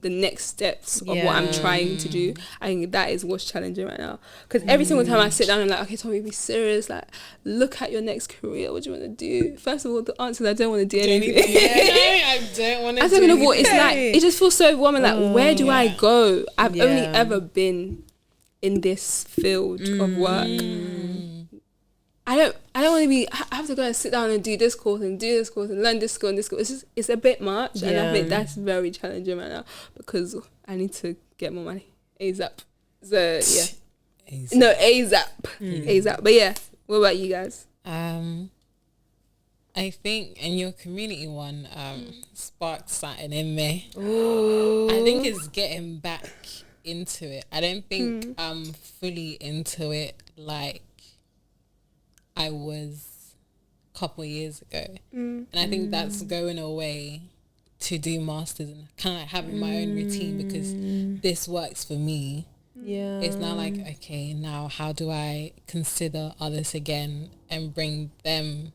next steps of what I'm trying to do, I think that is what's challenging right now. Because every single time I sit down, I'm like, okay, Tommy, be serious. Like, look at your next career. What do you want to do? First of all, the answer is I don't want to do anything. I don't want to I don't know what it's like. It just feels so overwhelming. Like, where do I go? I've only ever been in this field of work. I don't want to be. I have to go and sit down and do this course and do this course and learn this skill and this skill. It's a bit much, and I think that's very challenging right now because I need to get more money ASAP. So yeah, no ASAP. But yeah, what about you guys? I think in your community one sparked something in me. Ooh. I think it's getting back into it. I don't think I'm fully into it like I was a couple of years ago. And I think that's going away to do masters and kind of like having my own routine, because this works for me. Yeah. It's now like, okay, now how do I consider others again and bring them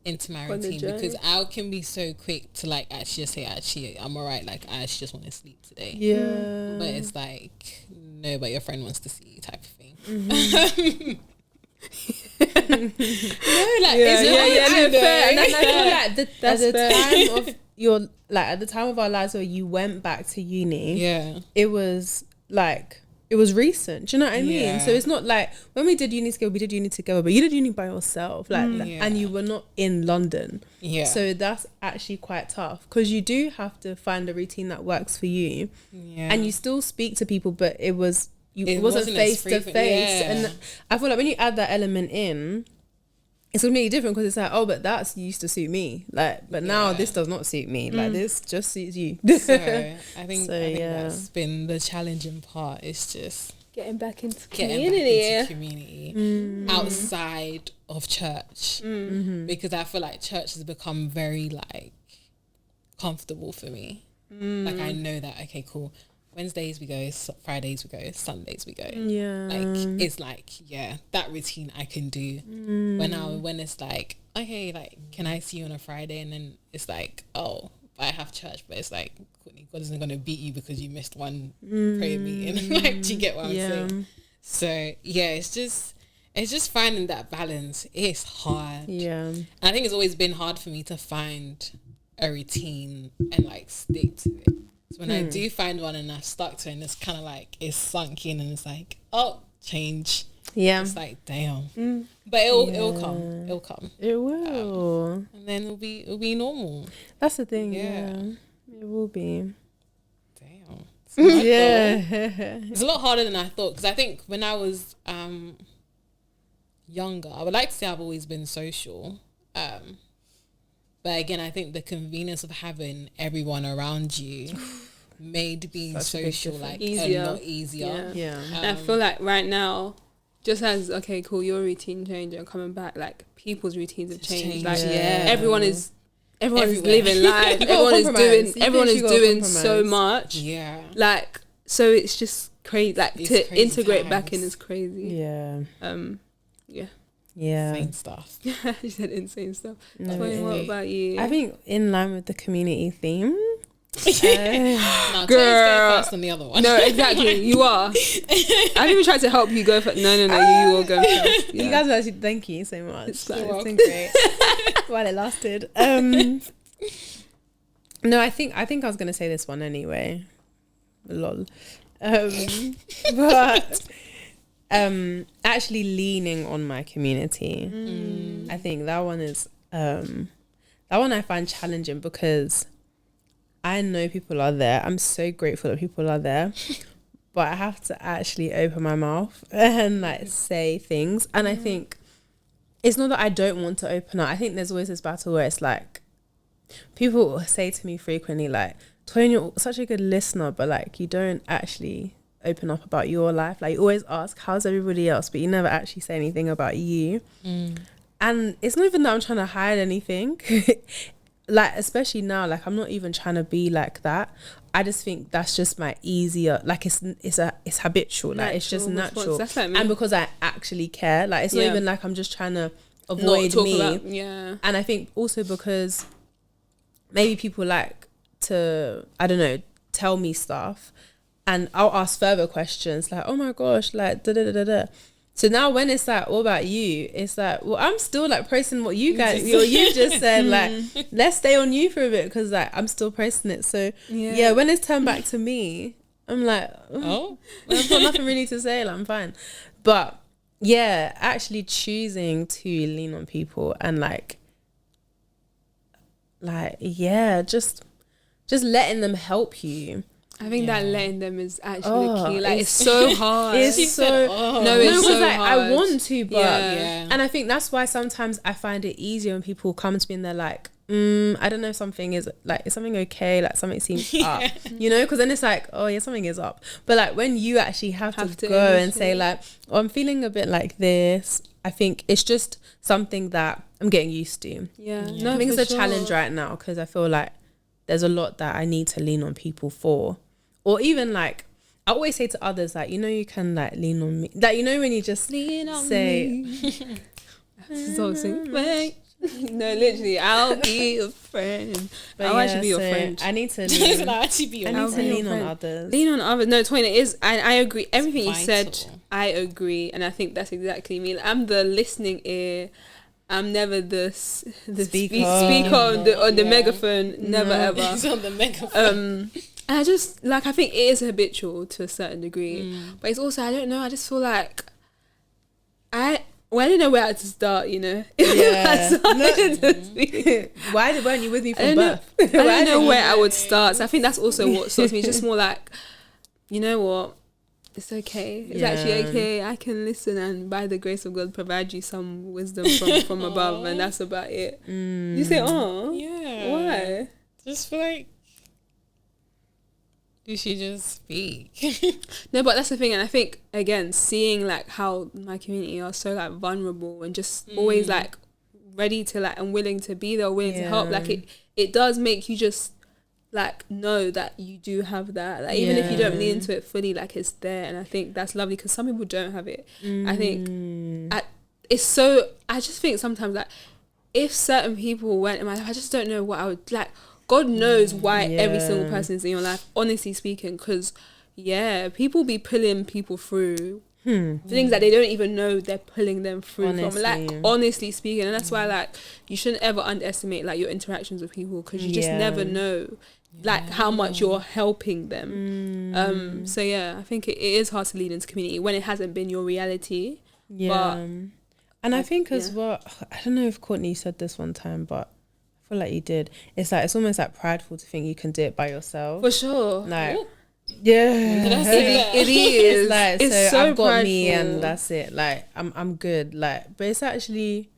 into my On the routine? journey. Because I can be so quick to like actually just say, actually, I'm alright, like I actually just want to sleep today. Yeah. But it's like, no, but your friend wants to see you type of thing. Fair. And I feel like That's at the fair. time of your, like at the time of our lives where you went back to uni, it was like, it was recent. Do you know what I mean? Yeah. So it's not like when we did uni together, we did uni together, but you did uni by yourself, like, and you were not in London. Yeah. So that's actually quite tough, because you do have to find a routine that works for you, and you still speak to people, but it wasn't as face to frequent. face. Yeah. And I feel like when you add that element in, it's completely different, because it's like, oh, but that's used to suit me, like, but now this does not suit me, like this just suits you. So I think yeah. that's been the challenging part. It's just Getting back into getting community. back into community outside of church, because I feel like church has become very like comfortable for me. Like I know that, okay, cool, Wednesdays we go, Fridays we go, Sundays we go. Like it's like, yeah, that routine I can do. When it's like, okay, like, can I see you on a Friday? And then it's like, oh, I have church, but it's like, Courtney, God isn't gonna beat you because you missed one prayer meeting. Like, do you get what I'm saying? So yeah, it's just finding that balance. It's hard. And I think it's always been hard for me to find a routine and like stick to it. So when I do find one and I've stuck to it, and it's kind of like it's sunk in, and it's like, oh, change. It's like, damn. But it'll come. It'll come. It will. And then it'll be normal. That's the thing. It will be. Damn. It's hard though. Yeah. It's a lot harder than I thought, because I think when I was younger, I would like to say I've always been social. But again, I think the convenience of having everyone around you made being social like Easier. a lot easier. And I feel like right now, just as, okay, cool, your routine changed and coming back, like people's routines have changed. Like everyone is living life. Everyone is doing so much. Yeah. Like, so it's just crazy. Like It's to crazy integrate times. back in is crazy. Yeah. Insane stuff. You said insane stuff. No, Twain, what about you? I think in line with the community theme. Now, Girl. go first on the other one. No, exactly. You are. I didn't even try to help you go first. No. You will go first. You guys are actually, thank you so much. It's It's been great while it lasted. No, I think I was gonna say this one anyway. Lol. But actually leaning on my community. I think that one is that one I find challenging, because I know people are there. I'm so grateful that people are there, but I have to actually open my mouth and like say things. And I think it's not that I don't want to open up. I think there's always this battle where it's like, people say to me frequently, like, Twain, you're such a good listener, but like you don't actually open up about your life. Like you always ask, how's everybody else? But you never actually say anything about you. And it's not even that I'm trying to hide anything. Like, especially now, like I'm not even trying to be like that. I just think that's just my easier, like it's habitual, like it's just natural. That's like me. And because I actually care, like it's not even like I'm just trying to avoid me. And I think also because maybe people like to, I don't know, tell me stuff, and I'll ask further questions like, oh my gosh, like da da da da. So now when it's like all about you, it's like, well, I'm still like pressing what you guys, you just said, like, let's stay on you for a bit, because like I'm still pressing it. So yeah, when it's turned back to me, I'm like, I've got nothing really to say, like I'm fine. But yeah, actually choosing to lean on people and like yeah, just letting them help you. I think that letting them is actually the key. Like it's so hard. It's so like, hard. I want to, but Yeah. and I think that's why sometimes I find it easier when people come to me and they're like, I don't know if something is like, is something okay, like something seems up, you know, because then it's like, oh yeah, something is up. But like when you actually have to go and say like, oh, I'm feeling a bit like this, I think it's just something that I'm getting used to. No, I think it's a challenge right now, because I feel like there's a lot that I need to lean on people for. Or even like, I always say to others, like, you know, you can like lean on me, like, you know, when you just lean on say me. So sing, wait. No, literally, I'll be your friend. But I'll actually be your friend. I need to lean, I'll actually be your I need to friend. lean on others. Lean on others. No, Toyna, it is. I agree. Everything you said, vital. I agree, and I think that's exactly me. I'm the listening ear. I'm never the speaker on the megaphone. Never ever. He's on the megaphone. And I just like, I think it is habitual to a certain degree, but it's also, I don't know. I just feel like I don't know where to start. You know, Yeah. Why weren't you with me from birth? I don't know where I would start. So I think that's also what sorts me. It's just more like, you know what? It's okay. It's actually okay. I can listen, and by the grace of God, provide you some wisdom from above, and that's about it. You say, oh, yeah. Why? Just feel like you should just speak. No, but that's the thing, and I think again, seeing like how my community are so like vulnerable and just always like ready to like and willing to be there, willing to help. Like it does make you just like know that you do have that, like even if you don't lean into it fully, like it's there. And I think that's lovely, because some people don't have it. I think it's so, I just think sometimes like if certain people went in my life, I just don't know what I would like. God knows why every single person is in your life, honestly speaking, because people be pulling people through things that they don't even know they're pulling them through from, like honestly speaking. And that's why like you shouldn't ever underestimate like your interactions with people, because you just never know like how much you're helping them. So I think it is hard to lead into community when it hasn't been your reality. But and I think as well, I don't know if Courtney said this one time, but I feel like you did. It's like, it's almost like prideful to think you can do it by yourself. For sure. Like, it is. It's like, it's so I've got prideful. me and that's it. Like, I'm good. Like, but it's actually,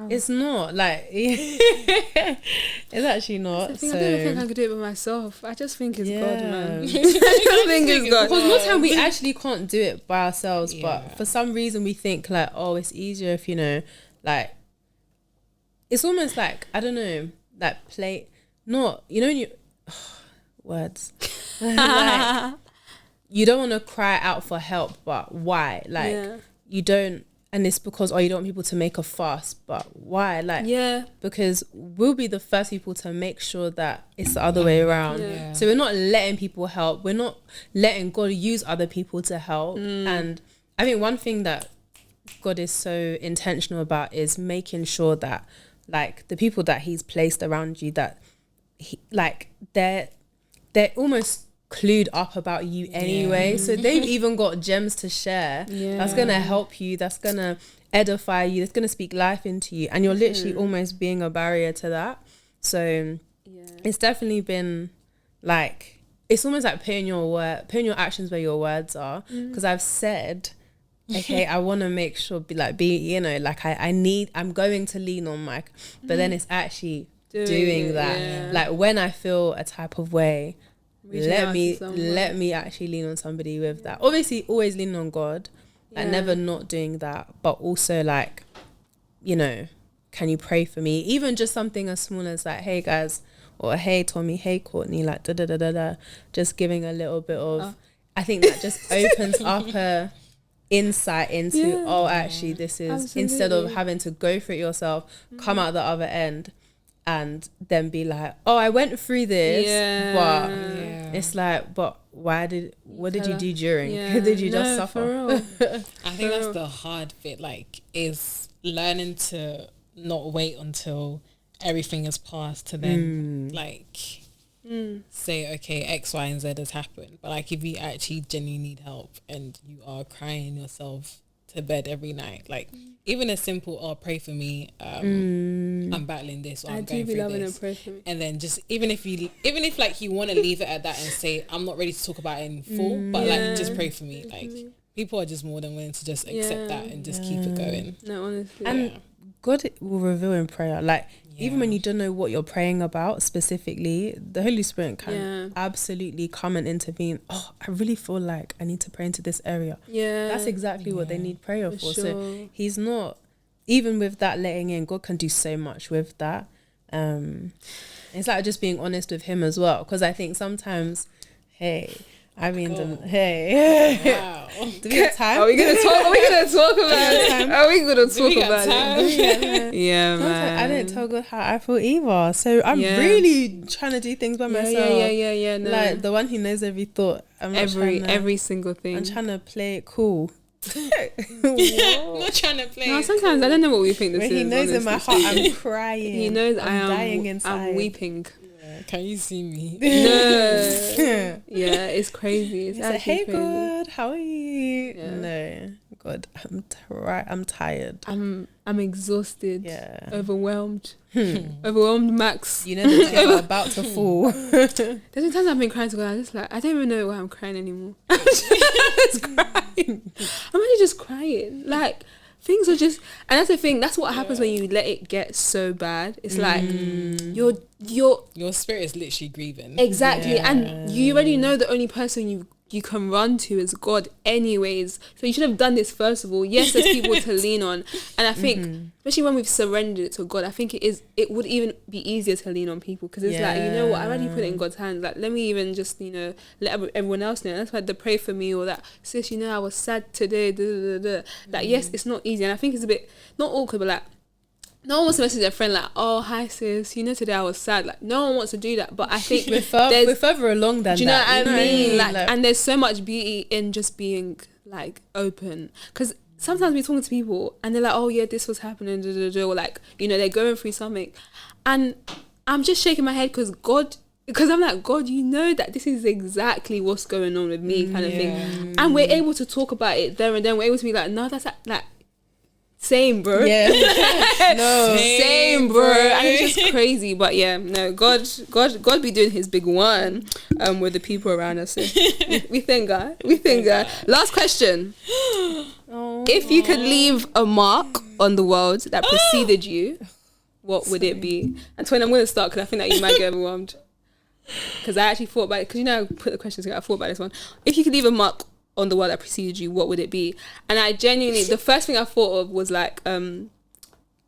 it's not like, it's actually not. I don't even think I could do it by myself. I just think it's God, man. I I think it's God. Because most time we actually can't do it by ourselves, but for some reason we think like, oh, it's easier if, you know, like, it's almost like, I don't know, like words. Like, you don't want to cry out for help, but why? Like, you don't, and it's because, you don't want people to make a fuss, but why? Like, because we'll be the first people to make sure that it's the other way around. So we're not letting people help. We're not letting God use other people to help. And I think one thing that God is so intentional about is making sure that like the people that he's placed around you, that they're almost clued up about you anyway. So they've even got gems to share that's gonna help you, that's gonna edify you, that's gonna speak life into you, and you're literally almost being a barrier to that. So it's definitely been like, it's almost like putting your actions where your words are, because I've said, okay, I want to make sure I'm going to lean on Mike, but then it's actually doing that. Like when I feel a type of way, let me actually lean on somebody with that. Obviously always lean on God, like never not doing that, but also like, you know, can you pray for me? Even just something as small as like, hey guys, or hey Tommy, hey Courtney, like just giving a little bit of I think that just opens up a insight into actually this is instead of having to go through it yourself, come out the other end and then be like, oh, I went through this, but it's like, but what did you do during? Did you just suffer? I think that's the hard bit, like, is learning to not wait until everything is passed to then say, okay, X, Y, and Z has happened. But like, if you actually genuinely need help and you are crying yourself to bed every night, like even a simple, pray for me, I'm battling this, or I'm going through this, pray for me. and then just even if like you want to leave it at that and say, I'm not ready to talk about it in full, but like just pray for me, like people are just more than willing to just accept that and just keep it going. No, honestly. And God will reveal in prayer. Like, even when you don't know what you're praying about specifically, the Holy Spirit can absolutely come and intervene. Oh, I really feel like I need to pray into this area. Yeah. That's exactly what they need prayer for. Sure. So he's not, even with that letting in, God can do so much with that. It's like just being honest with him as well. Because I think sometimes, wow. Do we have time? Are we gonna talk about it? Are we gonna talk about it? Yeah, Sometimes man. I don't tell God how I feel either. So I'm really trying to do things by myself. Yeah. No. Like the one who knows every thought. Every single thing. I'm trying to play it cool. I'm not trying to play. No, sometimes I don't know what we think this When is. he knows honestly. in my heart I'm crying. He knows I'm dying inside. I'm weeping. Can you see me? No. Yeah, it's crazy. It's He's like, actually hey, crazy. God, how are you? Yeah. No, God, I'm tired. I'm exhausted. Yeah. Overwhelmed. Overwhelmed max. You know the tears are about to fall. There's been times I've been crying to God. I'm just like, I don't even know why I'm crying anymore. I'm just crying. I'm really just crying. Like, things are just, and that's the thing. That's what happens when you let it get so bad. It's like Your spirit is literally grieving. exactly, and you already know the only person you can run to is God anyways. So you should have done this first of all. Yes, there's people to lean on, and I think especially when we've surrendered it to God, I think it would even be easier to lean on people, because it's like, you know what, I already put it in God's hands. Like, let me even just, let everyone else know. That's why they pray for me, or that, sis, I was sad today. Like, yes, it's not easy, and I think it's a bit not awkward, but like, no one wants to message their friend like, oh, hi sis, today I was sad. Like, no one wants to do that. But I think we're further along than that. Do you know what I mean? Like, and there's so much beauty in just being like open. Because sometimes we're talking to people and they're like, oh yeah, this was happening, or like, they're going through something, and I'm just shaking my head because I'm like, God, you know that this is exactly what's going on with me, kind of thing. And we're able to talk about it there and then. We're able to be like, no, that's like, same, bro. Yeah. No. Same, bro. And it's just crazy. But yeah, no, God be doing his big one with the people around us. So we thank God. Last question. If you could leave a mark on the world that preceded you, what would it be? And Twain, I'm going to start because I think that you might get overwhelmed. Because I actually thought about it. Because I put the questions together. I thought about this one. If you could leave a mark on the world that preceded you, what would it be? And I genuinely, the first thing I thought of was like,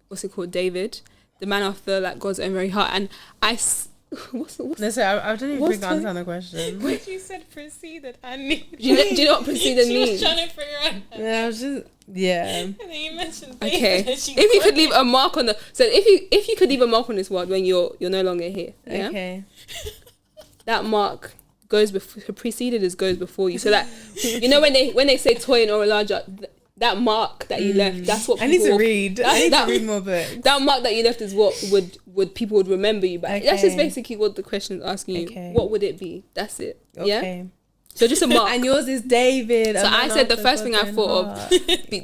what's it called? David, the man after like God's own very heart. And what's No, sorry, I don't even think I understand the question. When you said preceded, I knew. Do you know what preceded She means? was trying to figure out. Yeah, I was just, And then you mentioned David, Okay. and she If you could got leave a mark on if you could leave a mark on this world when you're no longer here, yeah? okay. That mark goes before you. So like, when they say Toyin or Elijah, that mark that you left, that's what I need people to read. I need to read more books. That mark that you left is what would people would remember you by. That's just Okay. basically what the question is asking you. Okay. What would it be? That's it. Yeah. Okay. So just a mark. And yours is David. So I said the first thing I thought of,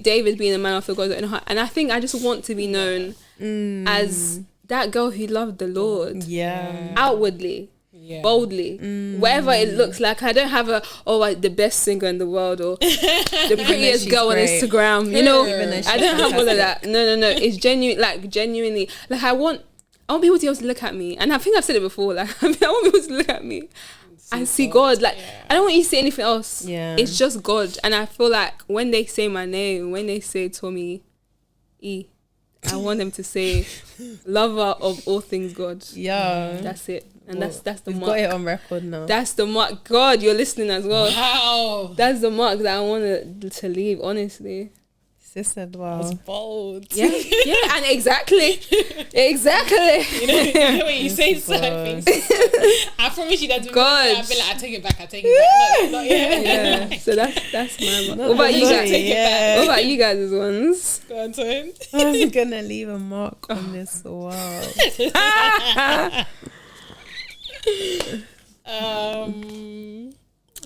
David being a man after God's own heart, and I think I just want to be known as that girl who loved the Lord. Yeah. Outwardly. Yeah. Boldly, whatever it looks like. I don't have the best singer in the world or the prettiest she's girl on great. Instagram. Even though she's I don't have all of that. fantastic. No. It's genuinely. Like I want people to be able to look at me, and I think I've said it before. Like I want people to look at me and see God. Like I don't want you to see anything else. Yeah. It's just God, and I feel like when they say my name, when they say Tommy E, I want them to say lover of all things God. Yeah. That's it. And that's the We've mark. got it on record now. That's the mark. God, you're listening as well. Wow. That's the mark that I want to leave, honestly. Sister, wow. That's bold. Yeah, and exactly. You know when you say certain God. things, I promise you that God. I'll be like, I take it back. Not yet. Yeah. So that's my mark. Not What about you really, guys? yeah. What about you guys' ones? Go on, Tim. I'm gonna leave a mark on this world.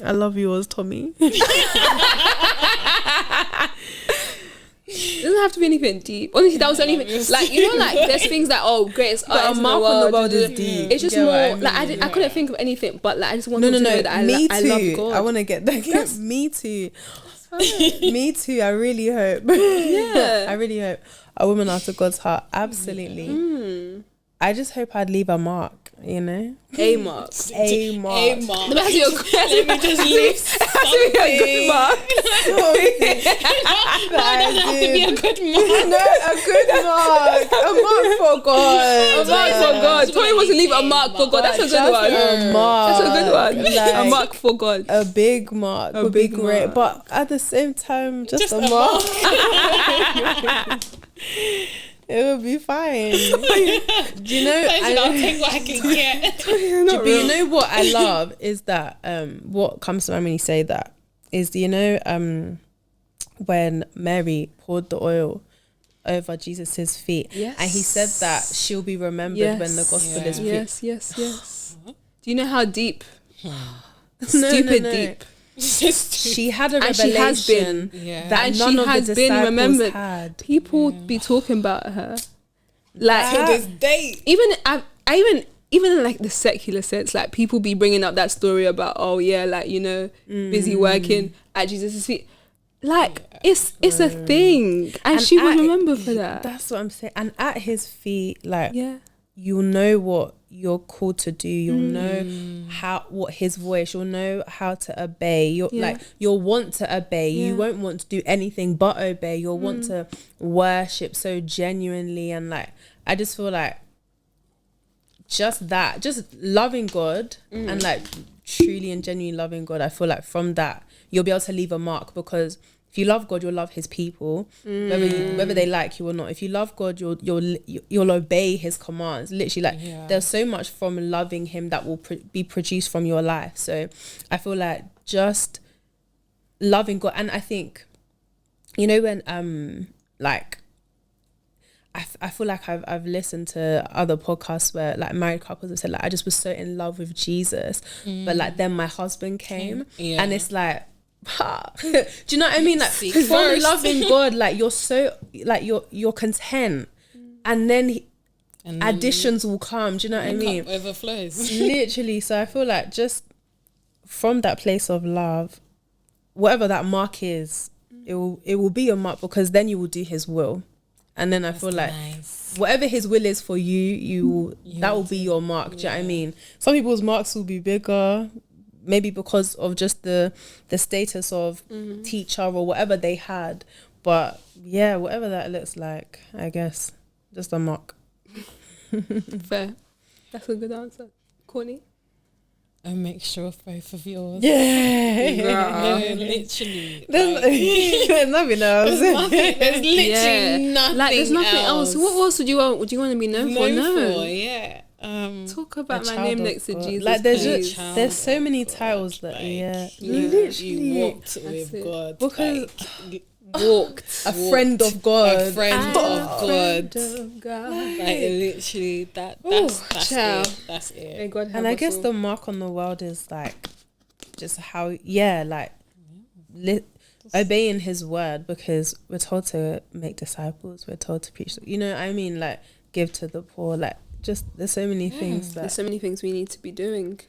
I love yours, Tommy. It doesn't have to be anything deep. Honestly, that was only like there's things that greatest But a artist in mark the on world. the world is deep. It's just You get more what I like mean? I couldn't think of anything, but like I just want No. them to know that Me I too. love God. I want to get that. Me too. Me too. I really hope. Yeah. I really hope a woman after God's heart. Absolutely. I just hope I'd leave a mark. You know, A mark. a mark. A mark. Let me just leave a good mark. No, it doesn't have to be a good mark. No, a good mark. A mark for God. A mark for God. Tori wants to leave a mark for God. That's a good one. A mark. That's a good one. Like, A mark for God. a big mark would be big great, mark. but at the same time, just a a mark. It would be fine. Do you know? I'll take what I can get. But you know what I love is that what comes to mind when you say that is, you know, when Mary poured the oil over Jesus's feet, Yes. and he said that she'll be remembered when the gospel is preached. Yes. Do you know how deep? No, Stupid no. deep. She had a And revelation she has been. that And none she of has the been disciples remembered. had. People be talking about her. Like To this day. even in like the secular sense, like people be bringing up that story about, oh yeah, like, you know, busy working at Jesus' feet. Like it's a thing, and she was remembered for that. That's what I'm saying. And at his feet, like, Yeah. you'll know what you're called to do. You'll know what his voice. You'll know how to obey. You'll want to obey. Yeah. You won't want to do anything but obey. You'll want to worship so genuinely, and like, I just feel like just loving God and like truly and genuinely loving God. I feel like from that you'll be able to leave a mark, because if you love God, you'll love his people, whether they like you or not. If you love God, you'll obey his commands. Literally, like, there's so much from loving him that will be produced from your life. So I feel like just loving God. And I think, you know, when like I feel like I've listened to other podcasts where like married couples have said like, I just was so in love with Jesus, but like then my husband came, and it's like, do you know what I mean? Like, from loving God, like, you're so like you're content, and then additions will come. Do you know what I mean? Overflows. Literally. So I feel like just from that place of love, whatever that mark is, it will be a mark, because then you will do his will. And then I feel like whatever his will is for you, that will be your mark. Do you know what I mean? Some people's marks will be bigger, maybe because of just the status of teacher or whatever they had. But yeah, whatever that looks like, I guess, just a mark. Fair. That's a good answer. Courtney? A mixture of both of yours. Yeah. No, literally. There's nothing else. There's literally nothing. Like, there's nothing else. What else would you want to be known for? No. Yeah. Talk about my child name of next to God. Jesus. Like, there's please. there's so many titles that literally You walked with it. God. Because Walked. a friend of God. A friend of God. of God. Like, literally, that's child. it. That's it. May God help And I us guess all. the mark on the world is like just how obeying his word, because we're told to make disciples, we're told to preach, you know what I mean, like give to the poor, like just there's so many things There's that so many things we need to be doing.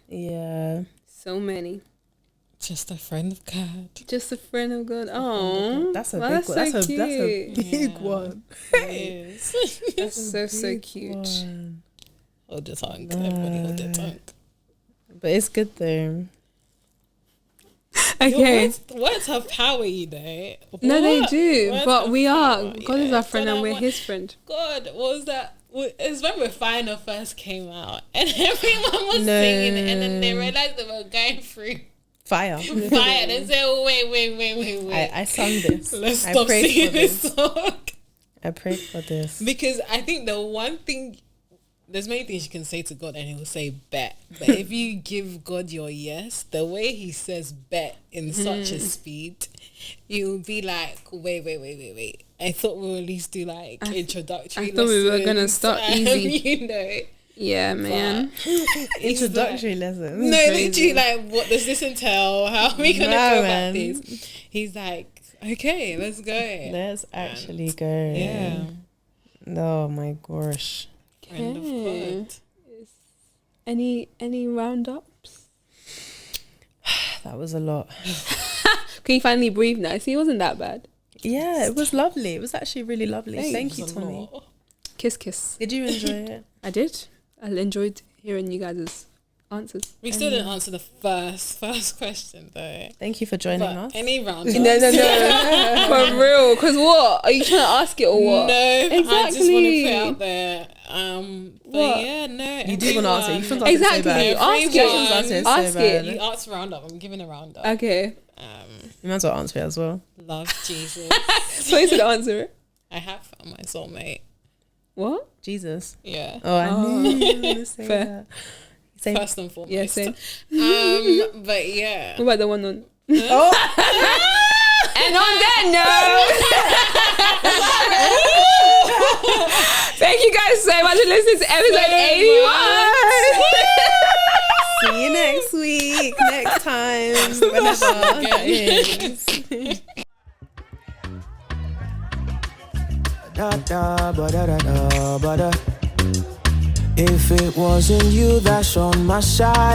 So many. Just a friend of God. Just a friend of God. Oh, that's a big one. That's a big one. It is. That's so cute. Hold your tongue. Everybody hold their tongue. But it's good though. Okay. Words have power, you know. No, they What? do. Words But have we are. power, God is yeah. our friend, God, and I we're want- his friend. God, what was that? It's when Refiner first came out, and everyone was No. singing it, and then they realized they were going through Fire. fire. They said, wait. I sung this. Let's I stop prayed singing for this this. song. I prayed for this. Because I think the one thing, there's many things you can say to God and he will say bet. But if you give God your yes, the way he says bet in such a speed, you will be like, wait. I thought we'll at least do like introductory I thought we were gonna lessons, start easy. You know. Yeah, man. Introductory lessons. No, literally, like, what does this entail? How are we gonna go about this? He's like, okay, let's go. Let's actually go. Yeah. Oh my gosh. Friend of Okay. God. Any roundups? That was a lot. Can you finally breathe now? See, it wasn't that bad. Yeah, it was lovely. It was actually really lovely. Thank you, It was a Tommy. lot. Kiss, kiss. Did you enjoy it? I did. I enjoyed hearing you guys' answers. We still didn't answer the first question though. Thank you for joining But us. any round. No. For real. Because what? Are you trying to ask it or what? No, I just want to Exactly. put it out there. But What? yeah, no. You do want to answer. You shouldn't everyone- answer Exactly. so bad. Ask You it. shouldn't answer so Ask it. bad. You asked roundup. I'm giving a roundup. Okay. You might as well answer it as well. Love Jesus. So you should answer it. I have found my soulmate. What? Jesus. Yeah. Oh, I knew you were going to say Fair. that. Same. First and foremost. Yeah, same. But yeah. What about the one on? Oh, And on that note, thank you guys so much for listening to episode 81. see you next week, next time, whenever that is. If it wasn't you that's on my side.